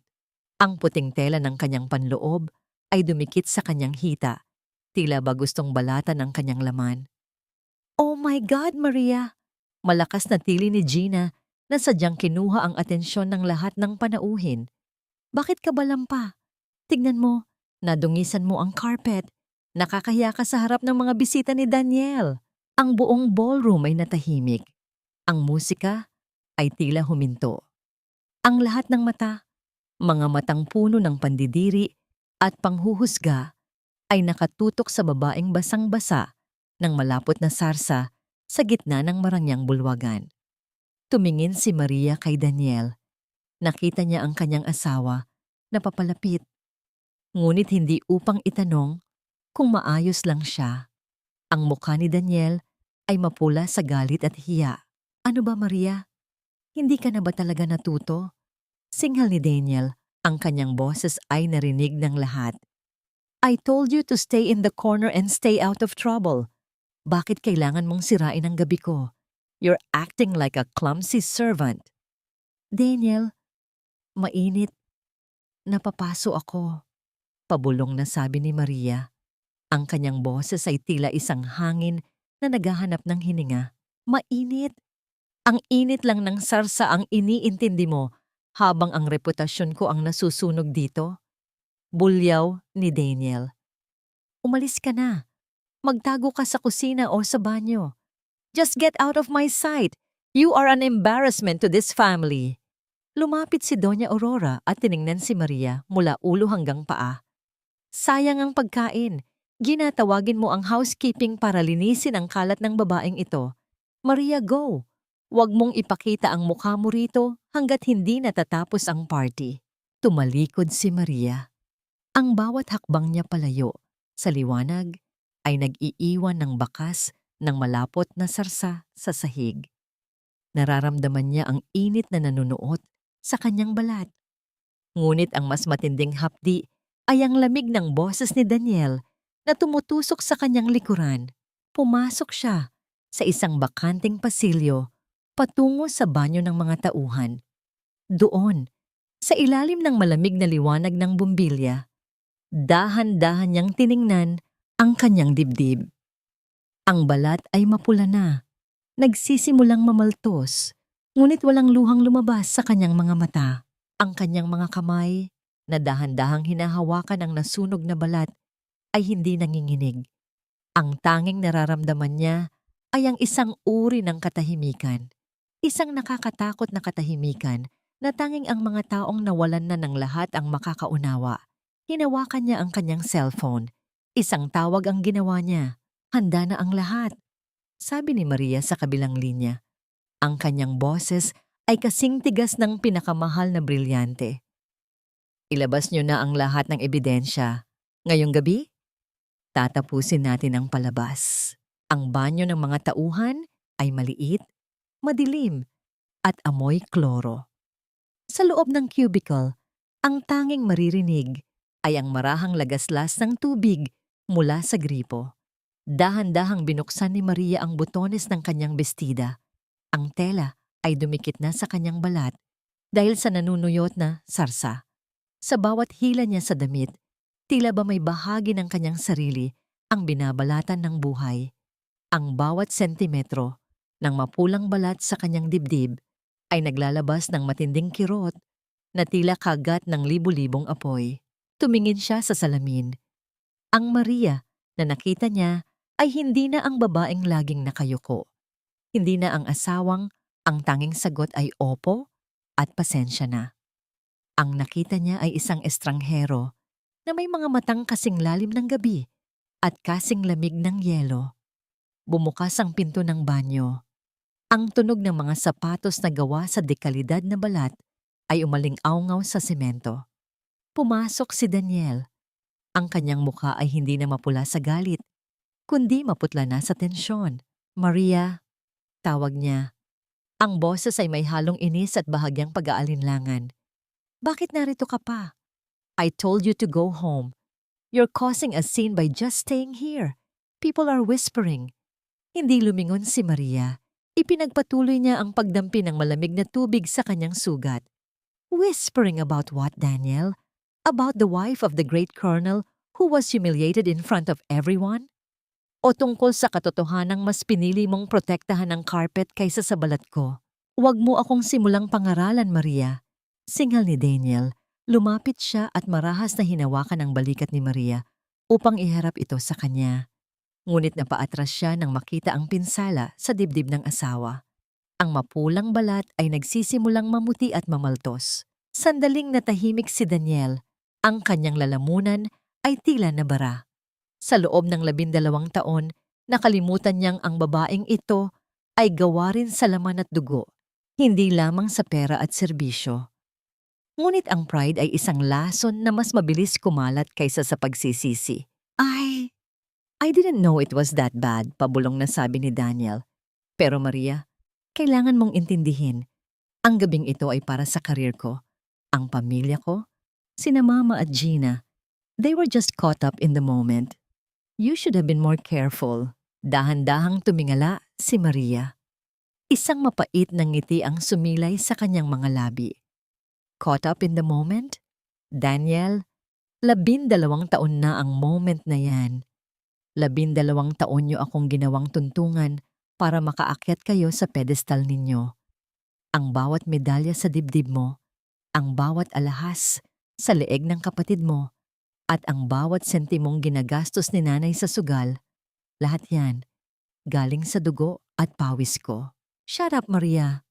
Ang puting tela ng kanyang panloob ay dumikit sa kanyang hita, tila ba gustong balatan ang kanyang laman. Oh my God, Maria! Malakas na tili ni Gina na sadyang kinuha ang atensyon ng lahat ng panauhin. Bakit ka ba lampa? Tignan mo, nadungisan mo ang carpet. Nakakahiya ka sa harap ng mga bisita ni Daniel. Ang buong ballroom ay natahimik. Ang musika ay tila huminto. Ang lahat ng mata, mga matang puno ng pandidiri at panghuhusga, ay nakatutok sa babaeng basang-basa ng malapot na sarsa sa gitna ng marangyang bulwagan. Tumingin si Maria kay Daniel. Nakita niya ang kanyang asawa na papalapit. Ngunit hindi upang itanong kung maayos lang siya. Ang mukha ni Daniel ay mapula sa galit at hiya. Ano ba, Maria? Hindi ka na ba talaga natuto? Singhal ni Daniel, ang kanyang boses ay narinig ng lahat. I told you to stay in the corner and stay out of trouble. Bakit kailangan mong sirain ang gabi ko? You're acting like a clumsy servant. Daniel, mainit. Napapaso ako. Pabulong na sabi ni Maria. Ang kanyang boses ay tila isang hangin na naghahanap ng hininga. Mainit. Ang init lang ng sarsa ang iniintindi mo habang ang reputasyon ko ang nasusunog dito. Bulyaw ni Daniel. Umalis ka na. Magtago ka sa kusina o sa banyo. Just get out of my sight. You are an embarrassment to this family. Lumapit si Doña Aurora at tiningnan si Maria mula ulo hanggang paa. Sayang ang pagkain. Ginatawagin mo ang housekeeping para linisin ang kalat ng babaeng ito. Maria, go! Huwag mong ipakita ang mukha mo rito hanggat hindi natatapos ang party. Tumalikod si Maria. Ang bawat hakbang niya palayo sa liwanag ay nag-iiwan ng bakas ng malapot na sarsa sa sahig. Nararamdaman niya ang init na nanunuot sa kanyang balat. Ngunit ang mas matinding hapdi ay ang lamig ng boses ni Daniel na tumutusok sa kanyang likuran. Pumasok siya sa isang bakanting pasilyo patungo sa banyo ng mga tauhan. Doon, sa ilalim ng malamig na liwanag ng bumbilya, dahan-dahan niyang tiningnan ang kanyang dibdib. Ang balat ay mapula na, nagsisimulang mamaltos, ngunit walang luhang lumabas sa kanyang mga mata. Ang kanyang mga kamay, na dahan-dahang hinahawakan ang nasunog na balat, ay hindi nanginginig. Ang tanging nararamdaman niya ay ang isang uri ng katahimikan. Isang nakakatakot na katahimikan na tanging ang mga taong nawalan na ng lahat ang makakaunawa. Hinawakan niya ang kanyang cellphone. Isang tawag ang ginawa niya. Handa na ang lahat. Sabi ni Maria sa kabilang linya. Ang kanyang boses ay kasing tigas ng pinakamahal na brilyante. Ilabas niyo na ang lahat ng ebidensya. Ngayong gabi, tatapusin natin ang palabas. Ang banyo ng mga tauhan ay maliit, madilim, at amoy kloro. Sa loob ng cubicle, ang tanging maririnig ay ang marahang lagaslas ng tubig mula sa gripo. Dahan-dahang binuksan ni Maria ang butones ng kanyang bestida. Ang tela ay dumikit na sa kanyang balat dahil sa nanunuyot na sarsa. Sa bawat hila niya sa damit, tila ba may bahagi ng kanyang sarili ang binabalatan ng buhay. Ang bawat sentimetro ng mapulang balat sa kanyang dibdib ay naglalabas ng matinding kirot na tila kagat ng libu-libong apoy. Tumingin siya sa salamin. Ang Maria na nakita niya ay hindi na ang babaeng laging nakayuko. Hindi na ang asawang ang tanging sagot ay opo at pasensya na. Ang nakita niya ay isang estranghero na may mga matang kasing lalim ng gabi at kasing lamig ng yelo. Bumukas ang pinto ng banyo. Ang tunog ng mga sapatos na gawa sa dekalidad na balat ay umaling-awngaw sa semento. Pumasok si Daniel. Ang kanyang mukha ay hindi na mapula sa galit, kundi maputla na sa tensyon. Maria, tawag niya. Ang boses ay may halong inis at bahagyang pag-aalinlangan. Bakit narito ka pa? I told you to go home. You're causing a scene by just staying here. People are whispering. Hindi lumingon si Maria. Ipinagpatuloy niya ang pagdampi ng malamig na tubig sa kanyang sugat. Whispering about what, Daniel? About the wife of the great colonel who was humiliated in front of everyone? O tungkol sa katotohanang mas pinili mong protektahan ng carpet kaysa sa balat ko? Huwag mo akong simulang pangaralan, Maria. Singhal ni Daniel. Lumapit siya at marahas na hinawakan ang balikat ni Maria upang iharap ito sa kanya. Ngunit napaatras siya nang makita ang pinsala sa dibdib ng asawa. Ang mapulang balat ay nagsisimulang mamuti at mamaltos. Sandaling natahimik si Daniel. Ang kanyang lalamunan ay tila nabara. Sa loob ng 12 taon, nakalimutan niyang ang babaeng ito ay gawa rin sa laman at dugo hindi lamang sa pera at serbisyo. Ngunit ang pride ay isang lason na mas mabilis kumalat kaysa sa pagsisisi. I didn't know it was that bad, pabulong na sabi ni Daniel. Pero Maria, kailangan mong intindihin, ang gabing ito ay para sa karir ko, ang pamilya ko, sina Mama at Gina. They were just caught up in the moment. You should have been more careful. Dahan-dahang tumingala si Maria. Isang mapait na ngiti ang sumilay sa kanyang mga labi. Caught up in the moment? Daniel, 12 taon na ang moment na yan. 12 taon niyo akong ginawang tuntungan para makaakyat kayo sa pedestal ninyo. Ang bawat medalya sa dibdib mo, ang bawat alahas sa leeg ng kapatid mo, at ang bawat sentimong ginagastos ni nanay sa sugal, lahat yan, galing sa dugo at pawis ko. Shut up, Maria.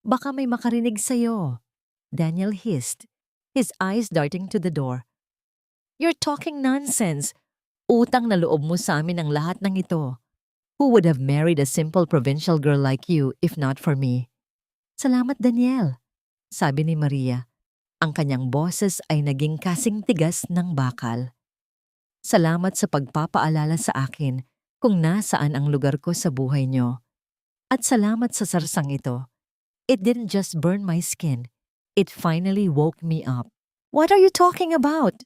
Baka may makarinig sa'yo. Daniel hissed, his eyes darting to the door. You're talking nonsense. Utang na loob mo sa amin ang lahat ng ito. Who would have married a simple provincial girl like you if not for me? Salamat, Daniel, sabi ni Maria. Ang kanyang boses ay naging kasing tigas ng bakal. Salamat sa pagpapaalala sa akin kung nasaan ang lugar ko sa buhay niyo. At salamat sa sarsang ito. It didn't just burn my skin. It finally woke me up. What are you talking about?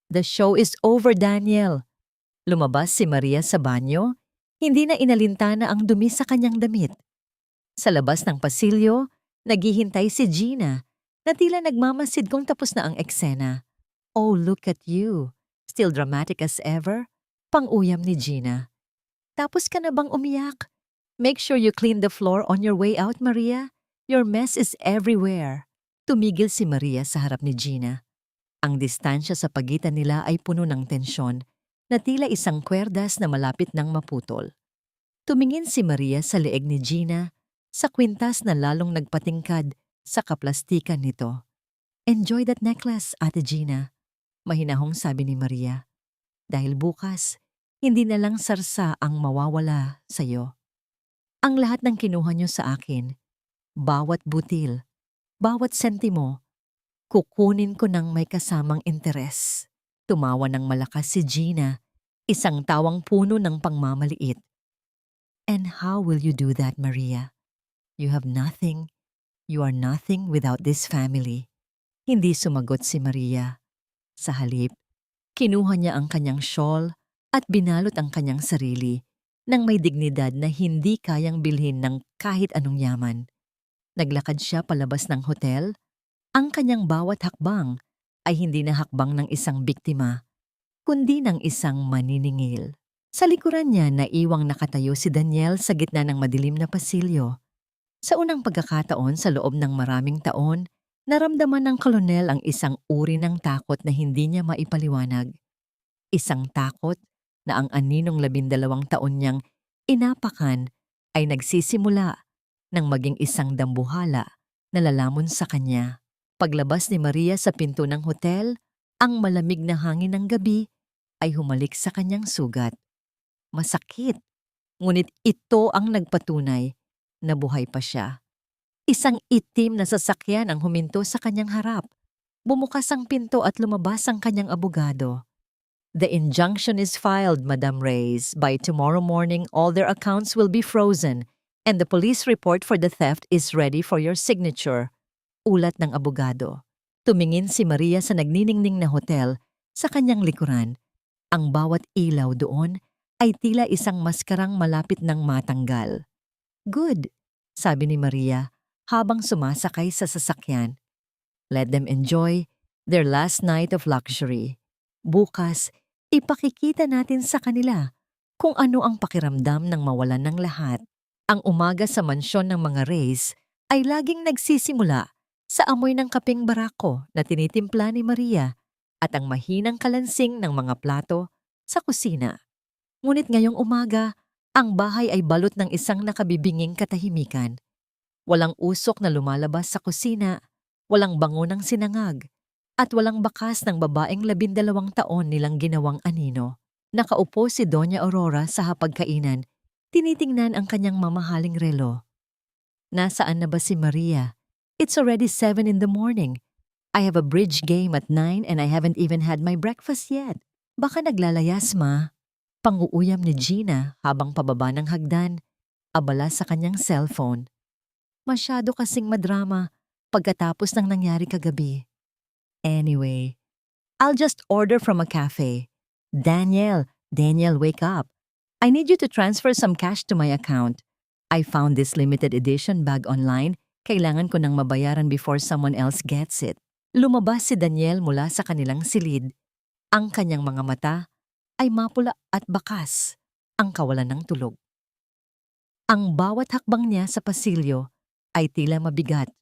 The show is over, Daniel. Lumabas si Maria sa banyo, hindi na inalintana ang dumi sa kanyang damit. Sa labas ng pasilyo, naghihintay si Gina, na tila nagmamasid kung tapos na ang eksena. Oh, look at you. Still dramatic as ever? Pang-uyam ni Gina. Tapos ka na bang umiyak? Make sure you clean the floor on your way out, Maria. Your mess is everywhere. Tumigil si Maria sa harap ni Gina. Ang distansya sa pagitan nila ay puno ng tensyon na tila isang kwerdas na malapit ng maputol. Tumingin si Maria sa leeg ni Gina, sa kwintas na lalong nagpatingkad sa kaplastikan nito. Enjoy that necklace, Ate Gina, mahinahong sabi ni Maria. Dahil bukas, hindi na lang sarsa ang mawawala sa'yo. Ang lahat ng kinuha niyo sa akin, bawat butil, bawat sentimo, kukunin ko ng may kasamang interes. Tumawa ng malakas si Gina, isang tawang puno ng pangmamaliit. And how will you do that, Maria? You have nothing. You are nothing without this family. Hindi sumagot si Maria. Sa halip, kinuha niya ang kanyang shawl at binalot ang kanyang sarili ng may dignidad na hindi kayang bilhin ng kahit anong yaman. Naglakad siya palabas ng hotel. Ang kanyang bawat hakbang ay hindi na hakbang ng isang biktima, kundi ng isang maniningil. Sa likuran niya naiwang nakatayo si Daniel sa gitna ng madilim na pasilyo. Sa unang pagkakataon sa loob ng maraming taon, naramdaman ng kolonel ang isang uri ng takot na hindi niya maipaliwanag. Isang takot na ang aninong 12 taon niyang inapakan ay nagsisimula nang maging isang dambuhala na lalamon sa kanya. Paglabas ni Maria sa pinto ng hotel, ang malamig na hangin ng gabi ay humalik sa kanyang sugat. Masakit, ngunit ito ang nagpatunay na buhay pa siya. Isang itim na sasakyan ang huminto sa kanyang harap. Bumukas ang pinto at lumabas ang kanyang abogado. The injunction is filed, Madam Reyes. By tomorrow morning, all their accounts will be frozen and the police report for the theft is ready for your signature. Ulat ng abogado. Tumingin si Maria sa nagniningning na hotel sa kanyang likuran. Ang bawat ilaw doon ay tila isang maskarang malapit ng matanggal. Good, sabi ni Maria habang sumasakay sa sasakyan. Let them enjoy their last night of luxury. Bukas, ipakikita natin sa kanila kung ano ang pakiramdam ng mawalan ng lahat. Ang umaga sa mansyon ng mga Reyes ay laging nagsisimula sa amoy ng kapeng barako na tinitimpla ni Maria at ang mahinang kalansing ng mga plato sa kusina. Ngunit ngayong umaga, ang bahay ay balot ng isang nakabibinging katahimikan. Walang usok na lumalabas sa kusina, walang bango ng sinangag, at walang bakas ng babaeng 12 taon nilang ginawang anino. Nakaupo si Doña Aurora sa hapagkainan, tinitingnan ang kanyang mamahaling relo. Nasaan na ba si Maria? It's already 7 in the morning. I have a bridge game at 9 and I haven't even had my breakfast yet. Baka naglalayas, ma. Panguuyam ni Gina habang pababa ng hagdan, abala sa kanyang cellphone. Masyado kasing madrama pagkatapos ng nangyari kagabi. Anyway, I'll just order from a cafe. Daniel, wake up. I need you to transfer some cash to my account. I found this limited edition bag online. Kailangan ko nang mabayaran before someone else gets it. Lumabas si Daniel mula sa kanilang silid. Ang kanyang mga mata ay mapula at bakas, ang kawalan ng tulog. Ang bawat hakbang niya sa pasilyo ay tila mabigat.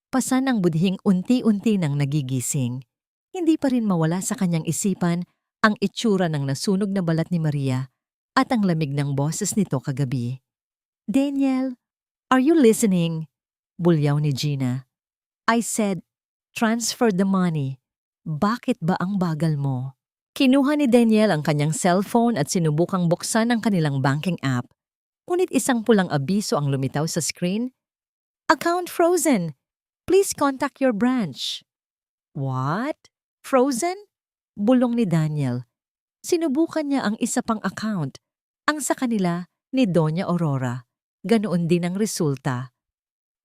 Pasan ang budhing unti-unti nang nagigising. Hindi pa rin mawala sa kanyang isipan ang itsura ng nasunog na balat ni Maria at ang lamig ng boses nito kagabi. Daniel, are you listening? Bulyaw ni Gina. I said, transfer the money. Bakit ba ang bagal mo? Kinuha ni Daniel ang kanyang cellphone at sinubukang buksan ang kanilang banking app. Ngunit isang pulang abiso ang lumitaw sa screen. Account frozen. Please contact your branch. What? Frozen? Bulong ni Daniel. Sinubukan niya ang isa pang account, ang sa kanila ni Doña Aurora. Ganoon din ang resulta.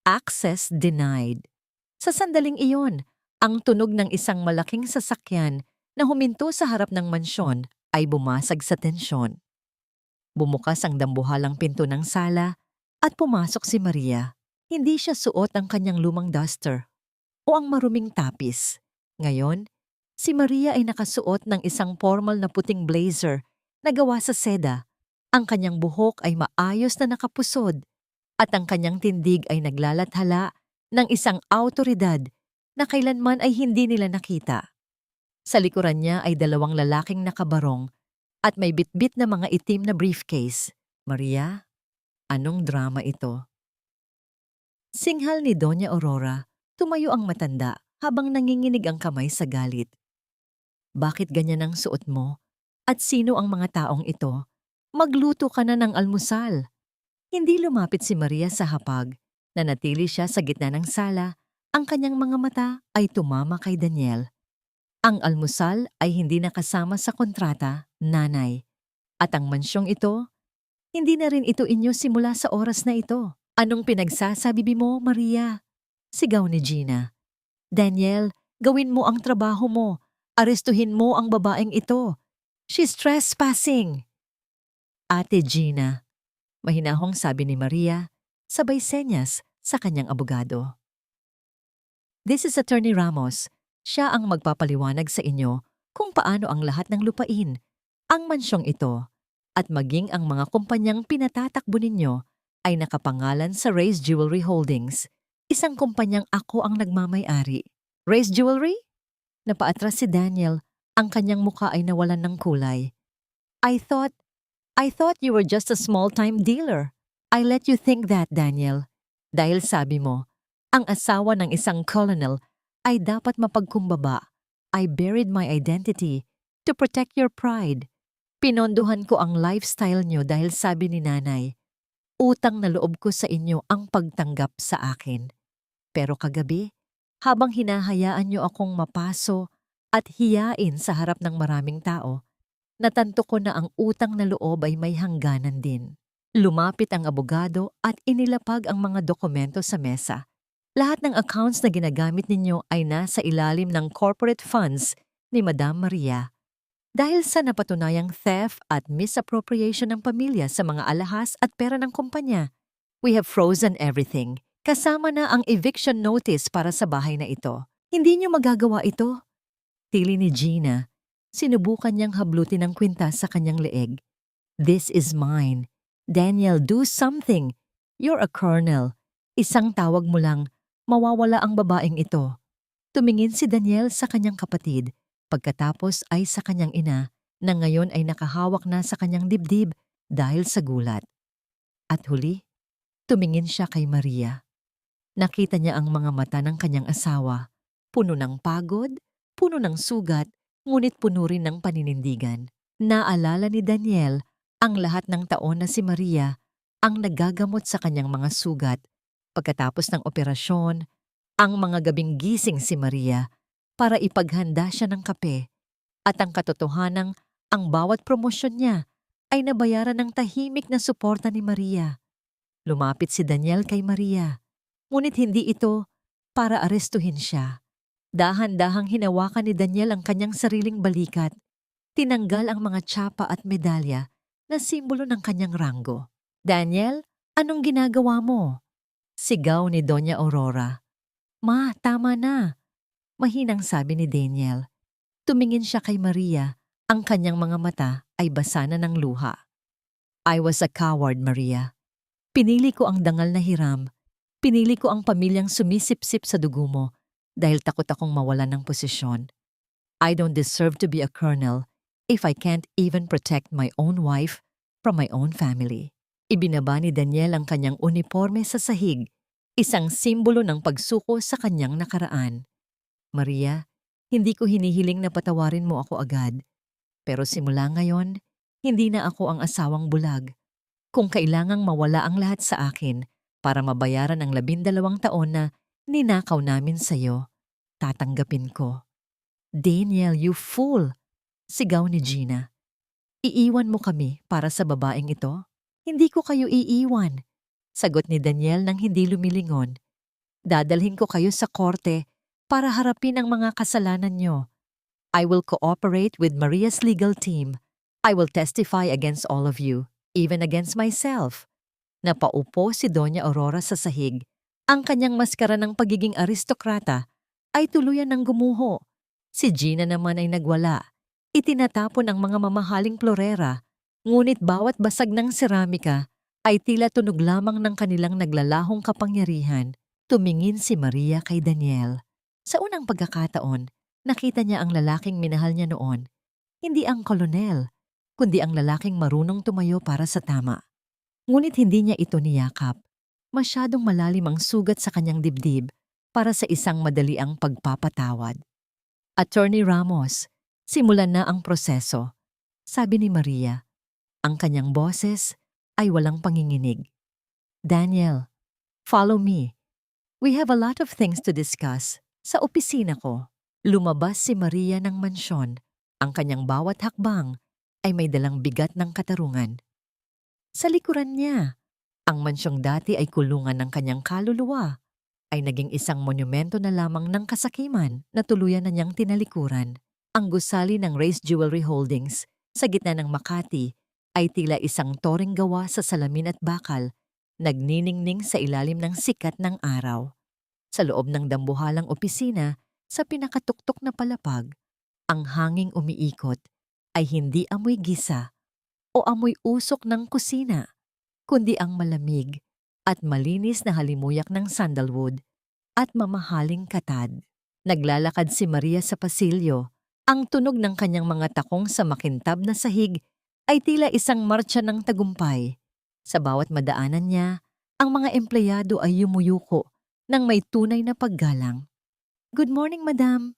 Access denied. Sa sandaling iyon, ang tunog ng isang malaking sasakyan na huminto sa harap ng mansyon ay bumasag sa tensyon. Bumukas ang dambuhalang pinto ng sala at pumasok si Maria. Hindi siya suot ang kanyang lumang duster o ang maruming tapis. Ngayon, si Maria ay nakasuot ng isang formal na puting blazer na gawa sa seda. Ang kanyang buhok ay maayos na nakapusod at ang kanyang tindig ay naglalathala ng isang awtoridad na kailanman ay hindi nila nakita. Sa likuran niya ay dalawang lalaking nakabarong at may bitbit na mga itim na briefcase. Maria, anong drama ito? Singhal ni Doña Aurora, tumayo ang matanda habang nanginginig ang kamay sa galit. Bakit ganyan ang suot mo? At sino ang mga taong ito? Magluto ka na ng almusal. Hindi lumapit si Maria sa hapag. Nanatili siya sa gitna ng sala. Ang kanyang mga mata ay tumama kay Daniel. Ang almusal ay hindi nakasama sa kontrata, nanay. At ang mansyong ito, hindi na rin ito inyo simula sa oras na ito. Anong pinagsasabi mo, Maria? Sigaw ni Gina. Daniel, gawin mo ang trabaho mo. Arestuhin mo ang babaeng ito. She's trespassing. Ate Gina, mahinahong sabi ni Maria, sabay senyas sa kanyang abogado. This is Attorney Ramos. Siya ang magpapaliwanag sa inyo kung paano ang lahat ng lupain, ang mansyong ito, at maging ang mga kumpanyang pinatatakbo ninyo ay nakapangalan sa Reyes Jewelry Holdings, isang kumpanyang ako ang nagmamay-ari. Reyes Jewelry? Napaatras si Daniel, ang kanyang muka ay nawalan ng kulay. I thought you were just a small-time dealer. I let you think that, Daniel. Dahil sabi mo, ang asawa ng isang colonel ay dapat mapagkumbaba. I buried my identity to protect your pride. Pinondohan ko ang lifestyle nyo dahil sabi ni nanay, utang na loob ko sa inyo ang pagtanggap sa akin. Pero kagabi, habang hinahayaan nyo akong mapaso at hiyain sa harap ng maraming tao, natanto ko na ang utang na loob ay may hangganan din. Lumapit ang abogado at inilapag ang mga dokumento sa mesa. Lahat ng accounts na ginagamit ninyo ay nasa ilalim ng corporate funds ni Madam Maria. Dahil sa napatunayang theft at misappropriation ng pamilya sa mga alahas at pera ng kumpanya, we have frozen everything. Kasama na ang eviction notice para sa bahay na ito. Hindi nyo magagawa ito. Tili ni Gina. Sinubukan niyang hablutin ang kwintas sa kanyang leeg. This is mine. Daniel, do something. You're a colonel. Isang tawag mo lang, mawawala ang babaeng ito. Tumingin si Daniel sa kanyang kapatid, pagkatapos ay sa kanyang ina, na ngayon ay nakahawak na sa kanyang dibdib dahil sa gulat. At huli, tumingin siya kay Maria. Nakita niya ang mga mata ng kanyang asawa, puno ng pagod, puno ng sugat, ngunit puno rin ng paninindigan. Naalala ni Daniel ang lahat ng taon na si Maria ang nagagamot sa kanyang mga sugat Pagkatapos ng operasyon, ang mga gabing gising si Maria para ipaghanda siya ng kape at ang katotohanang ang bawat promosyon niya ay nabayaran ng tahimik na suporta ni Maria. Lumapit si Daniel kay Maria, ngunit hindi ito para arestuhin siya. Dahan-dahang hinawakan ni Daniel ang kanyang sariling balikat. Tinanggal ang mga tsapa at medalya na simbolo ng kanyang ranggo. "Daniel, anong ginagawa mo?" Sigaw ni Doña Aurora. "Ma, tama na," mahinang sabi ni Daniel. Tumingin siya kay Maria, ang kanyang mga mata ay basa na ng luha. "I was a coward, Maria. Pinili ko ang dangal na hiram. Pinili ko ang pamilyang sumisipsip sa dugo mo dahil takot akong mawalan ng posisyon. I don't deserve to be a colonel if I can't even protect my own wife from my own family." Ibinaba ni Daniel ang kanyang uniforme sa sahig, isang simbolo ng pagsuko sa kanyang nakaraan. "Maria, hindi ko hinihiling na patawarin mo ako agad. Pero simula ngayon, hindi na ako ang asawang bulag. Kung kailangang mawala ang lahat sa akin para mabayaran ang 12 taon na ninakaw namin sa'yo, tatanggapin ko." "Daniel, you fool!" sigaw ni Gina. "Iiwan mo kami para sa babaeng ito?" "Hindi ko kayo iiwan," sagot ni Daniel nang hindi lumilingon. "Dadalhin ko kayo sa korte para harapin ang mga kasalanan nyo. I will cooperate with Maria's legal team. I will testify against all of you, even against myself." Napaupo si Doña Aurora sa sahig. Ang kanyang maskara ng pagiging aristokrata ay tuluyan ng gumuho. Si Gina naman ay nagwala. Itinatapon ang mga mamahaling florera, ngunit bawat basag ng seramika ay tila tunog lamang ng kanilang naglalahong kapangyarihan. Tumingin si Maria kay Daniel. Sa unang pagkakataon, nakita niya ang lalaking minahal niya noon. Hindi ang kolonel, kundi ang lalaking marunong tumayo para sa tama. Ngunit hindi niya ito niyakap. Masyadong malalim ang sugat sa kanyang dibdib para sa isang madaliang pagpapatawad. "Attorney Ramos, simulan na ang proseso," sabi ni Maria. Ang kanyang boses ay walang panginginig. "Daniel, follow me. We have a lot of things to discuss sa opisina ko." Lumabas si Maria ng mansyon. Ang kanyang bawat hakbang ay may dalang bigat ng katarungan. Sa likuran niya, ang mansyong dati ay kulungan ng kanyang kaluluwa, ay naging isang monumento na lamang ng kasakiman na tuluyan na niyang tinalikuran. Ang gusali ng Race Jewelry Holdings sa gitna ng Makati ay tila isang toreng gawa sa salamin at bakal, nagniningning sa ilalim ng sikat ng araw. Sa loob ng dambuhalang opisina, sa pinakatuktok na palapag, ang hanging umiikot ay hindi amoy gisa o amoy usok ng kusina, kundi ang malamig at malinis na halimuyak ng sandalwood at mamahaling katad. Naglalakad si Maria sa pasilyo. Ang tunog ng kanyang mga takong sa makintab na sahig ay tila isang martsa ng tagumpay. Sa bawat madaanan niya, ang mga empleyado ay yumuyuko ng may tunay na paggalang. "Good morning, madam."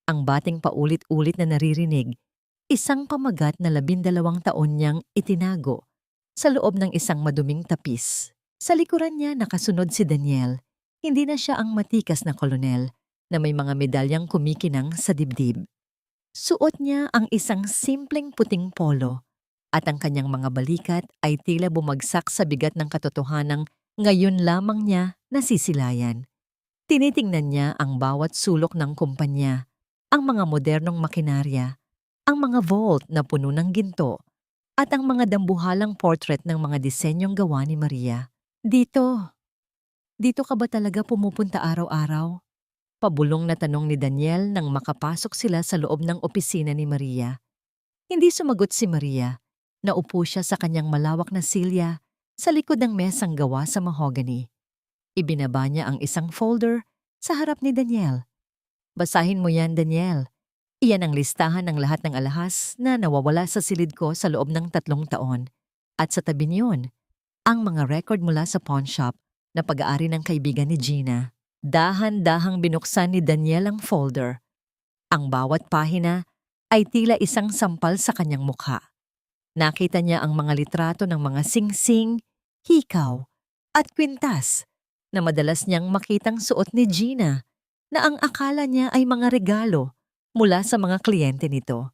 Ang bating paulit-ulit na naririnig, isang pamagat na 12 taon niyang itinago sa loob ng isang maduming tapis. Sa likuran niya nakasunod si Daniel. Hindi na siya ang matikas na kolonel na may mga medalyang kumikinang sa dibdib. Suot niya ang isang simpleng puting polo at ang kanyang mga balikat ay tila bumagsak sa bigat ng katotohanang ngayon lamang niya nasisilayan. Tinitingnan niya ang bawat sulok ng kumpanya, ang mga modernong makinarya, ang mga vault na puno ng ginto, at ang mga dambuhalang portrait ng mga disenyong gawa ni Maria. Dito ka ba talaga pumupunta araw-araw?" Pabulong na tanong ni Daniel nang makapasok sila sa loob ng opisina ni Maria. Hindi sumagot si Maria. Naupo siya sa kanyang malawak na silya sa likod ng mesang gawa sa mahogany. Ibinaba niya ang isang folder sa harap ni Daniel. "Basahin mo yan, Daniel. Iyan ang listahan ng lahat ng alahas na nawawala sa silid ko sa loob ng 3 taon. At sa tabi niyon, ang mga record mula sa pawn shop na pag-aari ng kaibigan ni Gina." Dahan-dahang binuksan ni Daniel ang folder. Ang bawat pahina ay tila isang sampal sa kanyang mukha. Nakita niya ang mga litrato ng mga singsing, hikaw, at kwintas na madalas niyang makitang suot ni Gina na ang akala niya ay mga regalo mula sa mga kliyente nito.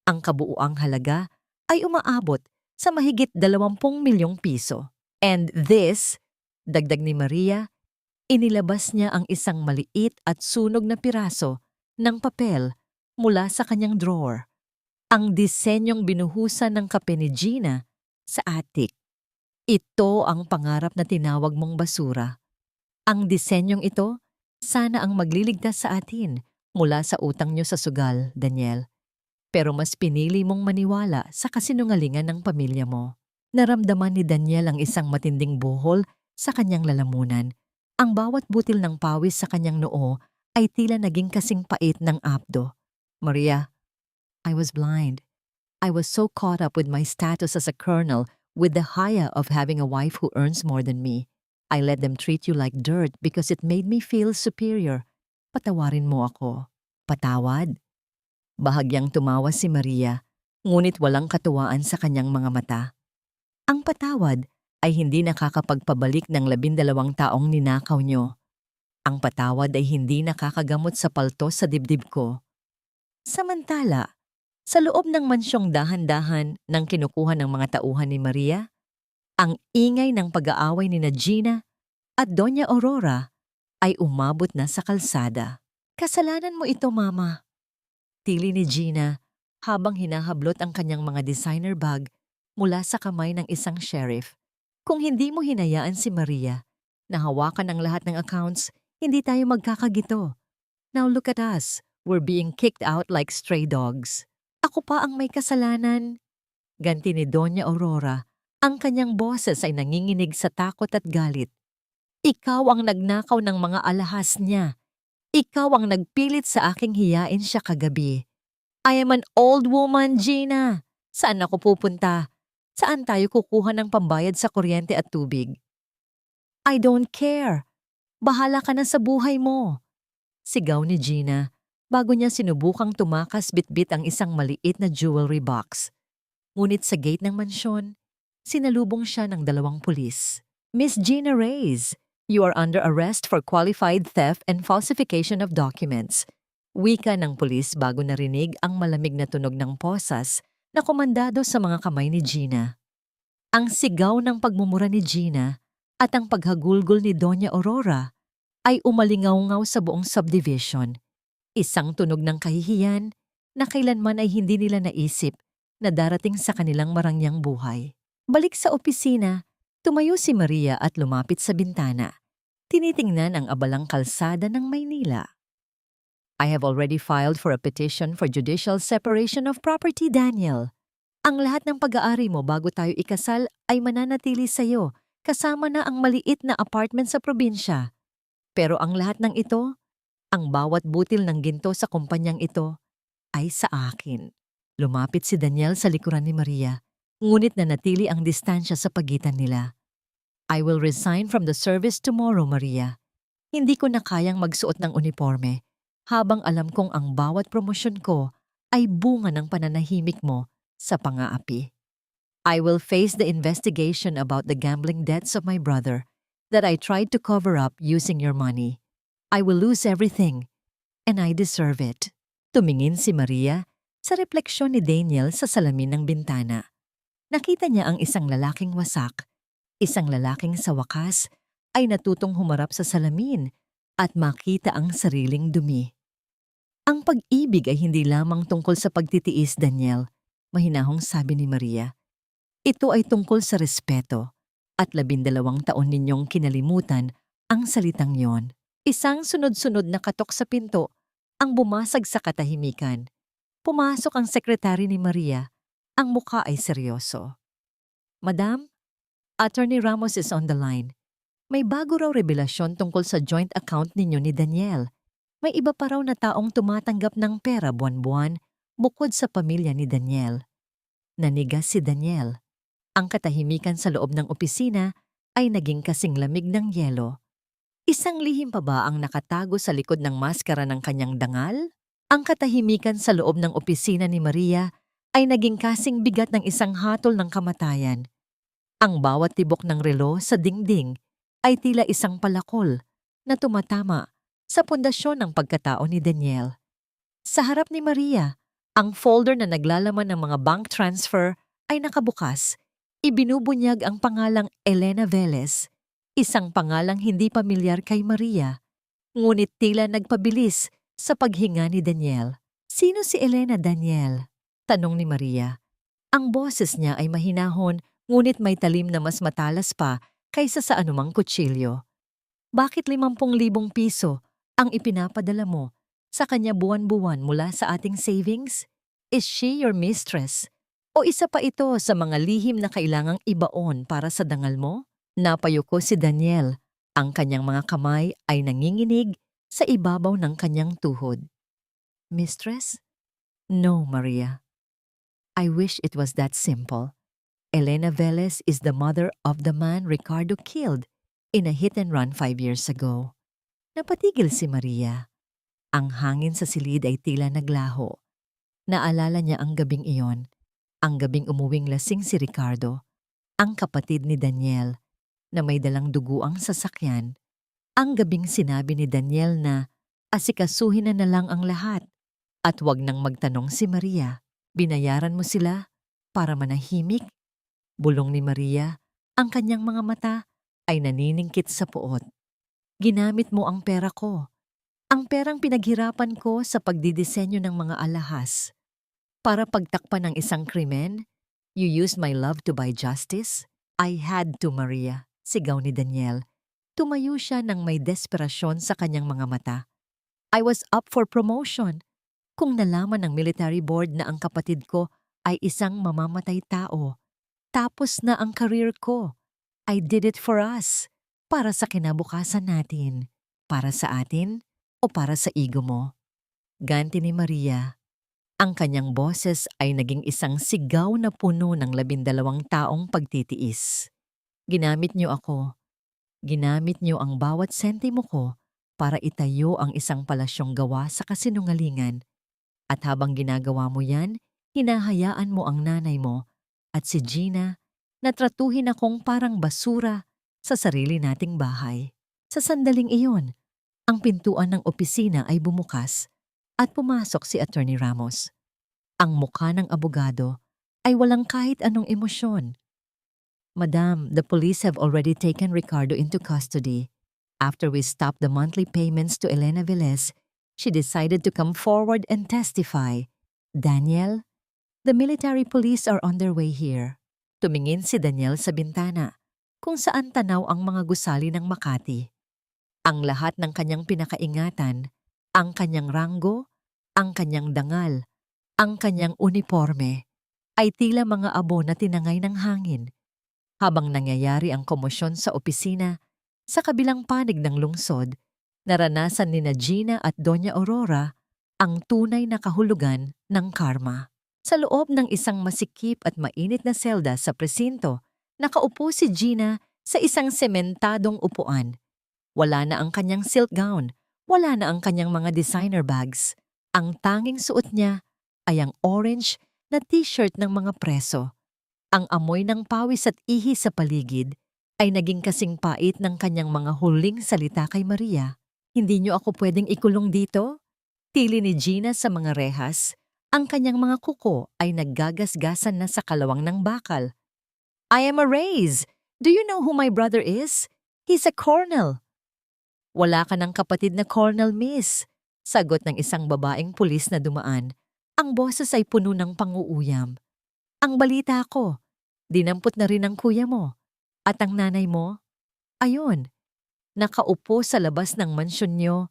Ang kabuuang halaga ay umaabot sa mahigit 20 milyong piso. And this, dagdag ni Maria, inilabas niya ang isang maliit at sunog na piraso ng papel mula sa kanyang drawer. Ang disenyong binuhusan ng kape ni Gina sa attic. Ito ang pangarap na tinawag mong basura. Ang disenyong ito, sana ang magliligtas sa atin mula sa utang niyo sa sugal, Daniel. Pero mas pinili mong maniwala sa kasinungalingan ng pamilya mo. Naramdaman ni Daniel ang isang matinding buhol sa kanyang lalamunan. Ang bawat butil ng pawis sa kanyang noo ay tila naging kasing pait ng apdo. Maria, I was blind. I was so caught up with my status as a colonel, with the haya of having a wife who earns more than me. I let them treat you like dirt because it made me feel superior. Patawarin mo ako. Patawad? Bahagyang tumawa si Maria, ngunit walang katuwaan sa kanyang mga mata. Ang patawad ay hindi nakakapagpabalik ng 12 taong ninakaw nyo. Ang patawad ay hindi nakakagamot sa paltos sa dibdib ko. Samantala, sa loob ng mansyong dahan-dahan ng kinukuha ng mga tauhan ni Maria, ang ingay ng pag-aaway ni Gina at Doña Aurora ay umabot na sa kalsada. Kasalanan mo ito, Mama. Tili ni Gina habang hinahablot ang kanyang mga designer bag mula sa kamay ng isang sheriff. Kung hindi mo hinayaan si Maria na hawakan ang lahat ng accounts, hindi tayo magkakagito. Now look at us. We're being kicked out like stray dogs. Ako pa ang may kasalanan. Ganti ni Doña Aurora, ang kanyang boses ay nanginginig sa takot at galit. Ikaw ang nagnakaw ng mga alahas niya. Ikaw ang nagpilit sa aking hiyain siya kagabi. I am an old woman, Gina. Saan ako pupunta? Saan tayo kukuha ng pambayad sa kuryente at tubig? I don't care. Bahala ka na sa buhay mo. Sigaw ni Gina bago niya sinubukang tumakas bitbit ang isang maliit na jewelry box. Ngunit sa gate ng mansyon, sinalubong siya ng 2 pulis. Miss Gina Reyes, you are under arrest for qualified theft and falsification of documents. Wika ng pulis bago narinig ang malamig na tunog ng posas na komandado sa mga kamay ni Gina. Ang sigaw ng pagmumura ni Gina at ang paghagulgol ni Doña Aurora ay umalingaw-ngaw sa buong subdivision. Isang tunog ng kahihiyan na kailanman ay hindi nila naisip na darating sa kanilang marangyang buhay. Balik sa opisina, tumayo si Maria at lumapit sa bintana. Tinitingnan ang abalang kalsada ng Maynila. I have already filed for a petition for judicial separation of property, Daniel. Ang lahat ng pag-aari mo bago tayo ikasal ay mananatili sa'yo, kasama na ang maliit na apartment sa probinsya. Pero ang lahat ng ito, ang bawat butil ng ginto sa kumpanyang ito, ay sa akin. Lumapit si Daniel sa likuran ni Maria, ngunit nanatili ang distansya sa pagitan nila. I will resign from the service tomorrow, Maria. Hindi ko na kayang magsuot ng uniforme, habang alam kong ang bawat promosyon ko ay bunga ng pananahimik mo sa pang-aapi. I will face the investigation about the gambling debts of my brother that I tried to cover up using your money. I will lose everything, and I deserve it. Tumingin si Maria sa refleksyon ni Daniel sa salamin ng bintana. Nakita niya ang isang lalaking wasak, isang lalaking sa wakas ay natutong humarap sa salamin at makita ang sariling dumi. Ang pag-ibig ay hindi lamang tungkol sa pagtitiis, Daniel, mahinahong sabi ni Maria. Ito ay tungkol sa respeto at 12 taon ninyong kinalimutan ang salitang yon. Isang sunod-sunod na katok sa pinto ang bumasag sa katahimikan. Pumasok ang sekretary ni Maria. Ang muka ay seryoso. Madam, Attorney Ramos is on the line. May bago raw revelasyon tungkol sa joint account ninyo ni Daniel. May iba pa raw na taong tumatanggap ng pera buwan-buwan bukod sa pamilya ni Daniel. Nanigas si Daniel. Ang katahimikan sa loob ng opisina ay naging kasing lamig ng yelo. Isang lihim pa ba ang nakatago sa likod ng maskara ng kanyang dangal? Ang katahimikan sa loob ng opisina ni Maria ay naging kasing bigat ng isang hatol ng kamatayan. Ang bawat tibok ng relo sa dingding ay tila isang palakol na tumatama sa pundasyon ng pagkatao ni Daniel. Sa harap ni Maria, ang folder na naglalaman ng mga bank transfer ay nakabukas. Ibinubunyag ang pangalang Elena Velez, isang pangalang hindi pamilyar kay Maria, ngunit tila nagpabilis sa paghinga ni Daniel. "Sino si Elena, Daniel?" tanong ni Maria. Ang boses niya ay mahinahon, ngunit may talim na mas matalas pa kaysa sa anumang kutsilyo. "Bakit 50,000 piso ang ipinapadala mo sa kanya buwan-buwan mula sa ating savings? Is she your mistress? O isa pa ito sa mga lihim na kailangang ibaon para sa dangal mo?" Napayuko si Daniel. Ang kanyang mga kamay ay nanginginig sa ibabaw ng kanyang tuhod. "Mistress? No, Maria. I wish it was that simple. Elena Velez is the mother of the man Ricardo killed in a hit-and-run 5 years ago." Napatigil si Maria. Ang hangin sa silid ay tila naglaho. Naalala niya ang gabing iyon, ang gabing umuwing lasing si Ricardo, ang kapatid ni Daniel, na may dalang duguang sasakyan, ang gabing sinabi ni Daniel na asikasuhin na lang ang lahat at wag nang magtanong si Maria. "Binayaran mo sila para manahimik?" Bulong ni Maria, ang kanyang mga mata ay naniningkit sa puot. "Ginamit mo ang pera ko, ang perang pinaghirapan ko sa pagdidisenyo ng mga alahas. Para pagtakpan ng isang krimen, you used my love to buy justice?" "I had to, Maria," sigaw ni Daniel. Tumayo siya nang may desperasyon sa kanyang mga mata. "I was up for promotion. Kung nalaman ng military board na ang kapatid ko ay isang mamamatay tao, tapos na ang career ko. I did it for us, para sa kinabukasan natin. Para sa atin o para sa ego mo?" Ganti ni Maria. Ang kanyang boses ay naging isang sigaw na puno ng 12 taong pagtitiis. "Ginamit niyo ako. Ginamit niyo ang bawat sentimo ko para itayo ang isang palasyong gawa sa kasinungalingan. At habang ginagawa mo yan, hinahayaan mo ang nanay mo at si Gina na tratuhin akong parang basura sa sarili nating bahay." Sa sandaling iyon, ang pintuan ng opisina ay bumukas at pumasok si Attorney Ramos. Ang mukha ng abogado ay walang kahit anong emosyon. "Madam, the police have already taken Ricardo into custody. After we stopped the monthly payments to Elena Velez, she decided to come forward and testify. Daniel, the military police are on their way here." Tumingin si Daniel sa bintana, kung saan tanaw ang mga gusali ng Makati. Ang lahat ng kanyang pinakaingatan, ang kanyang ranggo, ang kanyang dangal, ang kanyang uniforme, ay tila mga abo na tinangay ng hangin. Habang nangyayari ang komosyon sa opisina, sa kabilang panig ng lungsod, naranasan ni Gina at Doña Aurora ang tunay na kahulugan ng karma. Sa loob ng isang masikip at mainit na selda sa presinto, nakaupo si Gina sa isang sementadong upuan. Wala na ang kanyang silk gown, wala na ang kanyang mga designer bags. Ang tanging suot niya ay ang orange na t-shirt ng mga preso. Ang amoy ng pawis at ihi sa paligid ay naging kasing pait ng kanyang mga huling salita kay Maria. "Hindi niyo ako pwedeng ikulong dito?" Tili ni Gina sa mga rehas. Ang kanyang mga kuko ay naggagasgasan na sa kalawang ng bakal. "I am a Reyes. Do you know who my brother is? He's a colonel." "Wala ka ng kapatid na colonel, miss," sagot ng isang babaeng pulis na dumaan. Ang boses ay puno ng panguuyam. "Ang balita ko, dinampot na rin ang kuya mo. At ang nanay mo? Ayun, nakaupo sa labas ng mansyon niyo.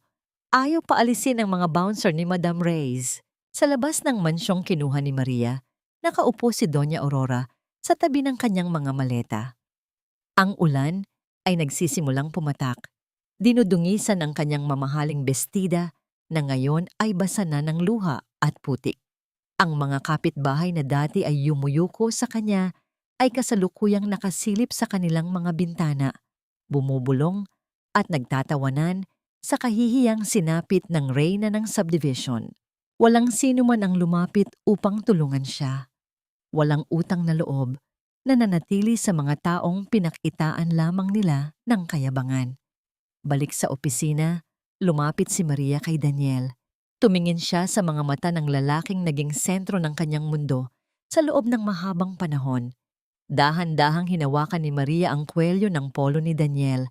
Ayaw paalisin ang mga bouncer ni Madam Reyes." Sa labas ng mansyong kinuha ni Maria, nakaupo si Doña Aurora sa tabi ng kanyang mga maleta. Ang ulan ay nagsisimulang pumatak. Dinudungisan ang kanyang mamahaling bestida na ngayon ay basa na ng luha at putik. Ang mga kapitbahay na dati ay yumuyuko sa kanya ay kasalukuyang nakasilip sa kanilang mga bintana, bumubulong at nagtatawanan sa kahihiyang sinapit ng reyna ng subdivision. Walang sino man ang lumapit upang tulungan siya. Walang utang na loob, nananatili sa mga taong pinakitaan lamang nila ng kayabangan. Balik sa opisina, lumapit si Maria kay Daniel. Tumingin siya sa mga mata ng lalaking naging sentro ng kanyang mundo sa loob ng mahabang panahon. Dahan-dahang hinawakan ni Maria ang kwelyo ng polo ni Daniel,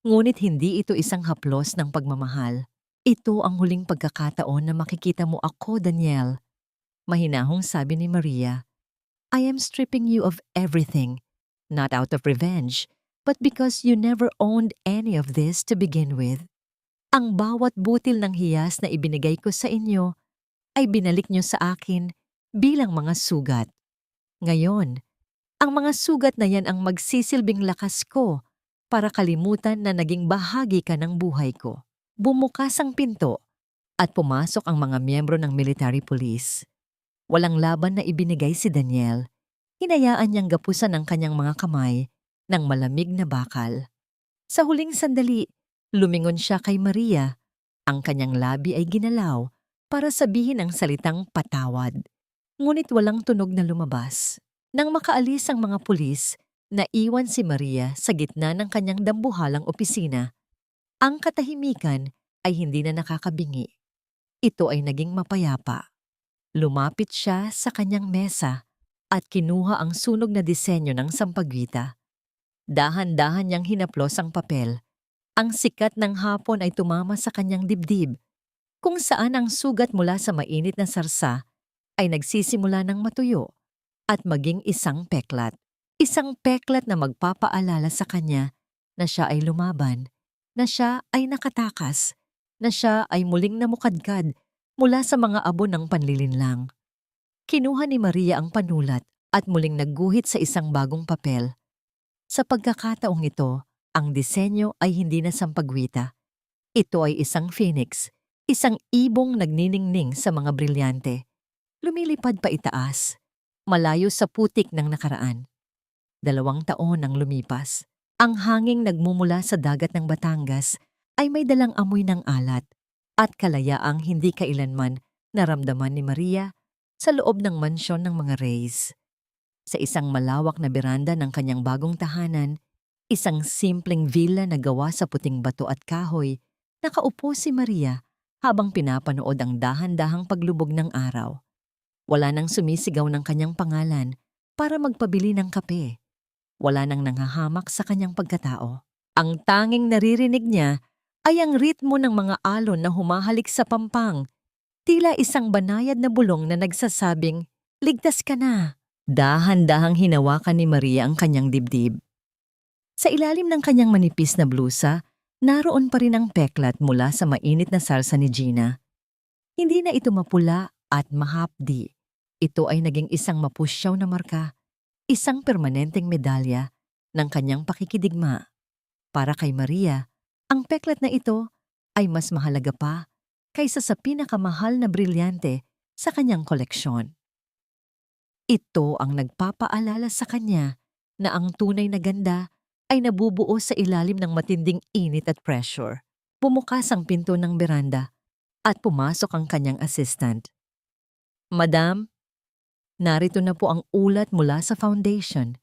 ngunit hindi ito isang haplos ng pagmamahal. Ito ang huling pagkakataon na makikita mo ako, Daniel. Mahinahong sabi ni Maria, I am stripping you of everything, not out of revenge, but because you never owned any of this to begin with. Ang bawat butil ng hiyas na ibinigay ko sa inyo ay binalik nyo sa akin bilang mga sugat. Ngayon, ang mga sugat na yan ang magsisilbing lakas ko para kalimutan na naging bahagi ka ng buhay ko. Bumukas ang pinto at pumasok ang mga miyembro ng military police. Walang laban na ibinigay si Daniel. Hinayaan niyang gapusan ang kanyang mga kamay ng malamig na bakal. Sa huling sandali, lumingon siya kay Maria. Ang kanyang labi ay ginalaw para sabihin ang salitang patawad. Ngunit walang tunog na lumabas. Nang makaalis ang mga pulis, naiwan si Maria sa gitna ng kanyang dambuhalang opisina. Ang katahimikan ay hindi na nakakabingi. Ito ay naging mapayapa. Lumapit siya sa kanyang mesa at kinuha ang sunog na disenyo ng sampagwita. Dahan-dahan niyang hinaplos ang papel. Ang sikat ng hapon ay tumama sa kanyang dibdib, kung saan ang sugat mula sa mainit na sarsa ay nagsisimula ng matuyo at maging isang peklat. Isang peklat na magpapaalala sa kanya na siya ay lumaban, na siya ay nakatakas, na siya ay muling namukadkad mula sa mga abo ng panlilinlang. Kinuha ni Maria ang panulat at muling nagguhit sa isang bagong papel. Sa pagkakataong ito, ang disenyo ay hindi na sampagwita. Ito ay isang phoenix, isang ibong nagniningning sa mga brilyante. Lumilipad pa itaas, malayo sa putik ng nakaraan. 2 taon ang lumipas. Ang hanging nagmumula sa dagat ng Batangas ay may dalang amoy ng alat at kalayaang hindi kailanman naramdaman ni Maria sa loob ng mansyon ng mga Reyes. Sa isang malawak na beranda ng kanyang bagong tahanan, isang simpleng villa na gawa sa puting bato at kahoy, nakaupo si Maria habang pinapanood ang dahan-dahang paglubog ng araw. Wala nang sumisigaw ng kanyang pangalan para magpabili ng kape. Wala nang nanghahamak sa kanyang pagkatao. Ang tanging naririnig niya ay ang ritmo ng mga alon na humahalik sa pampang, tila isang banayad na bulong na nagsasabing, ligtas ka na. Dahan-dahang hinawakan ni Maria ang kanyang dibdib. Sa ilalim ng kanyang manipis na blusa, naroon pa rin ang peklat mula sa mainit na sarsa ni Gina. Hindi na ito mapula at mahapdi. Ito ay naging isang mapusyaw na marka, isang permanenteng medalya ng kanyang pakikidigma. Para kay Maria, ang peklat na ito ay mas mahalaga pa kaysa sa pinakamahal na brilyante sa kanyang koleksyon. Ito ang nagpapaalala sa kanya na ang tunay na ganda ay nabubuo sa ilalim ng matinding init at pressure. Bumukas ang pinto ng beranda at pumasok ang kanyang assistant. Madam, narito na po ang ulat mula sa foundation.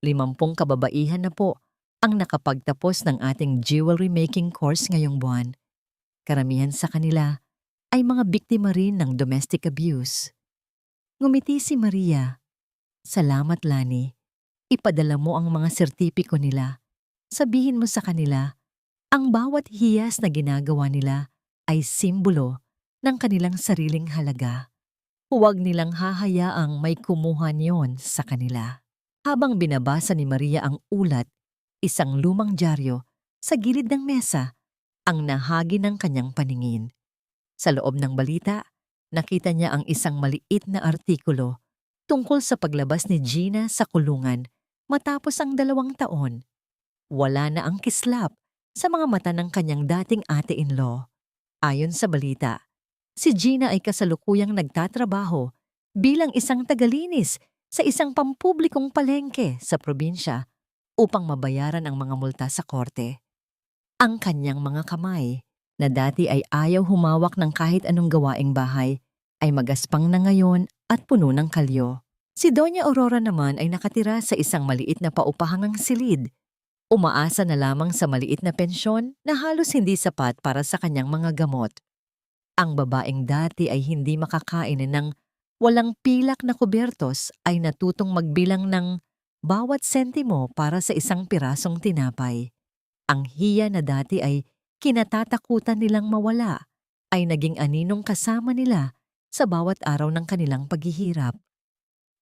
50 kababaihan na po ang nakapagtapos ng ating jewelry making course ngayong buwan. Karamihan sa kanila ay mga biktima rin ng domestic abuse. Ngumiti si Maria. Salamat, Lani. Ipadala mo ang mga sertipiko nila. Sabihin mo sa kanila, ang bawat hiyas na ginagawa nila ay simbolo ng kanilang sariling halaga. Huwag nilang hahayaang may kumuha niyon sa kanila. Habang binabasa ni Maria ang ulat, isang lumang dyaryo sa gilid ng mesa ang nahagi ng kanyang paningin. Sa loob ng balita, nakita niya ang isang maliit na artikulo tungkol sa paglabas ni Gina sa kulungan matapos ang 2 taon. Wala na ang kislap sa mga mata ng kanyang dating ate-in-law. Ayon sa balita, si Gina ay kasalukuyang nagtatrabaho bilang isang tagalinis sa isang pampublikong palengke sa probinsya upang mabayaran ang mga multa sa korte. Ang kanyang mga kamay, na dati ay ayaw humawak ng kahit anong gawaing bahay, ay magaspang na ngayon at puno ng kalyo. Si Doña Aurora naman ay nakatira sa isang maliit na paupahangang silid. Umaasa na lamang sa maliit na pensyon na halos hindi sapat para sa kanyang mga gamot. Ang babaeng dati ay hindi makakain ng walang pilak na kubertos ay natutong magbilang ng bawat sentimo para sa isang pirasong tinapay. Ang hiya na dati ay kinatatakutan nilang mawala ay naging aninong kasama nila sa bawat araw ng kanilang paghihirap.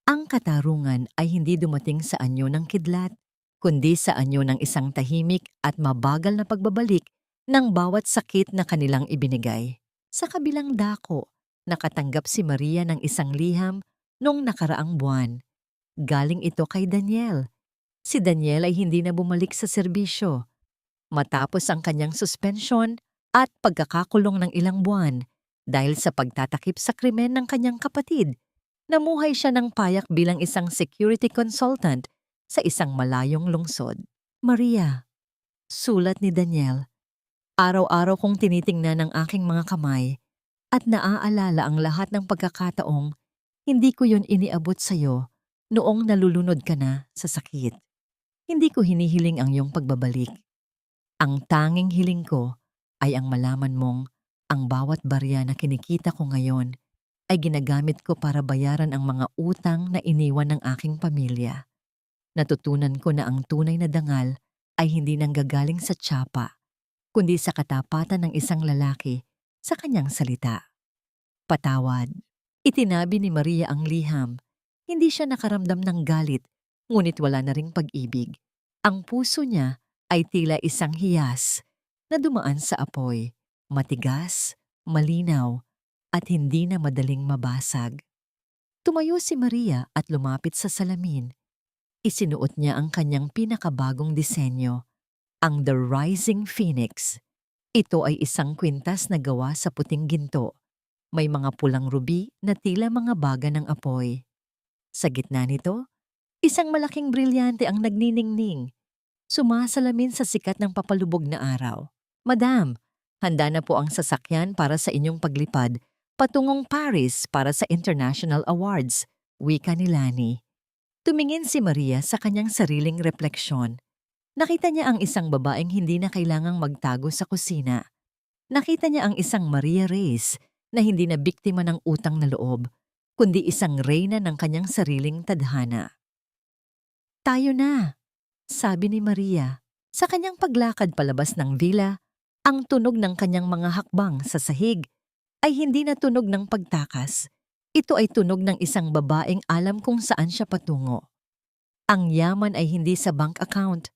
Ang katarungan ay hindi dumating sa anyo ng kidlat, kundi sa anyo ng isang tahimik at mabagal na pagbabalik ng bawat sakit na kanilang ibinigay. Sa kabilang dako, nakatanggap si Maria ng isang liham noong nakaraang buwan. Galing ito kay Daniel. Si Daniel ay hindi na bumalik sa serbisyo. Matapos ang kanyang suspensyon at pagkakakulong ng ilang buwan dahil sa pagtatakip sa krimen ng kanyang kapatid, namuhay siya ng payak bilang isang security consultant sa isang malayong lungsod. Maria, sulat ni Daniel, araw-araw kong tinitingnan ang aking mga kamay at naaalala ang lahat ng pagkakataong hindi ko yun iniabot sa'yo noong nalulunod ka na sa sakit. Hindi ko hinihiling ang iyong pagbabalik. Ang tanging hiling ko ay ang malaman mong ang bawat barya na kinikita ko ngayon ay ginagamit ko para bayaran ang mga utang na iniwan ng aking pamilya. Natutunan ko na ang tunay na dangal ay hindi nanggagaling sa tsapa, kundi sa katapatan ng isang lalaki sa kanyang salita. Patawad. Itinabi ni Maria ang liham. Hindi siya nakaramdam ng galit, ngunit wala na ring pag-ibig. Ang puso niya ay tila isang hiyas na dumaan sa apoy, matigas, malinaw, at hindi na madaling mabasag. Tumayo si Maria at lumapit sa salamin. Isinuot niya ang kanyang pinakabagong disenyo, ang The Rising Phoenix. Ito ay isang kwintas na gawa sa puting ginto. May mga pulang ruby na tila mga baga ng apoy. Sa gitna nito, isang malaking brilyante ang nagniningning, sumasalamin sa sikat ng papalubog na araw. Madam, handa na po ang sasakyan para sa inyong paglipad patungong Paris para sa International Awards, wika ni Lani. Tumingin si Maria sa kanyang sariling refleksyon. Nakita niya ang isang babaeng hindi na kailangang magtago sa kusina. Nakita niya ang isang Maria Reyes na hindi na biktima ng utang na loob, kundi isang reyna ng kanyang sariling tadhana. Tayo na, sabi ni Maria. Sa kanyang paglakad palabas ng villa, ang tunog ng kanyang mga hakbang sa sahig ay hindi na tunog ng pagtakas. Ito ay tunog ng isang babaeng alam kung saan siya patungo. Ang yaman ay hindi sa bank account,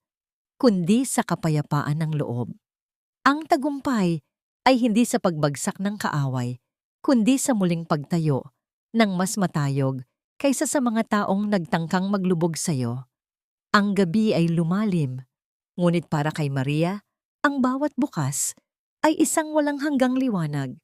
kundi sa kapayapaan ng loob. Ang tagumpay ay hindi sa pagbagsak ng kaaway, kundi sa muling pagtayo ng mas matayog kaysa sa mga taong nagtangkang maglubog sa'yo. Ang gabi ay lumalim, ngunit para kay Maria, ang bawat bukas ay isang walang hanggang liwanag.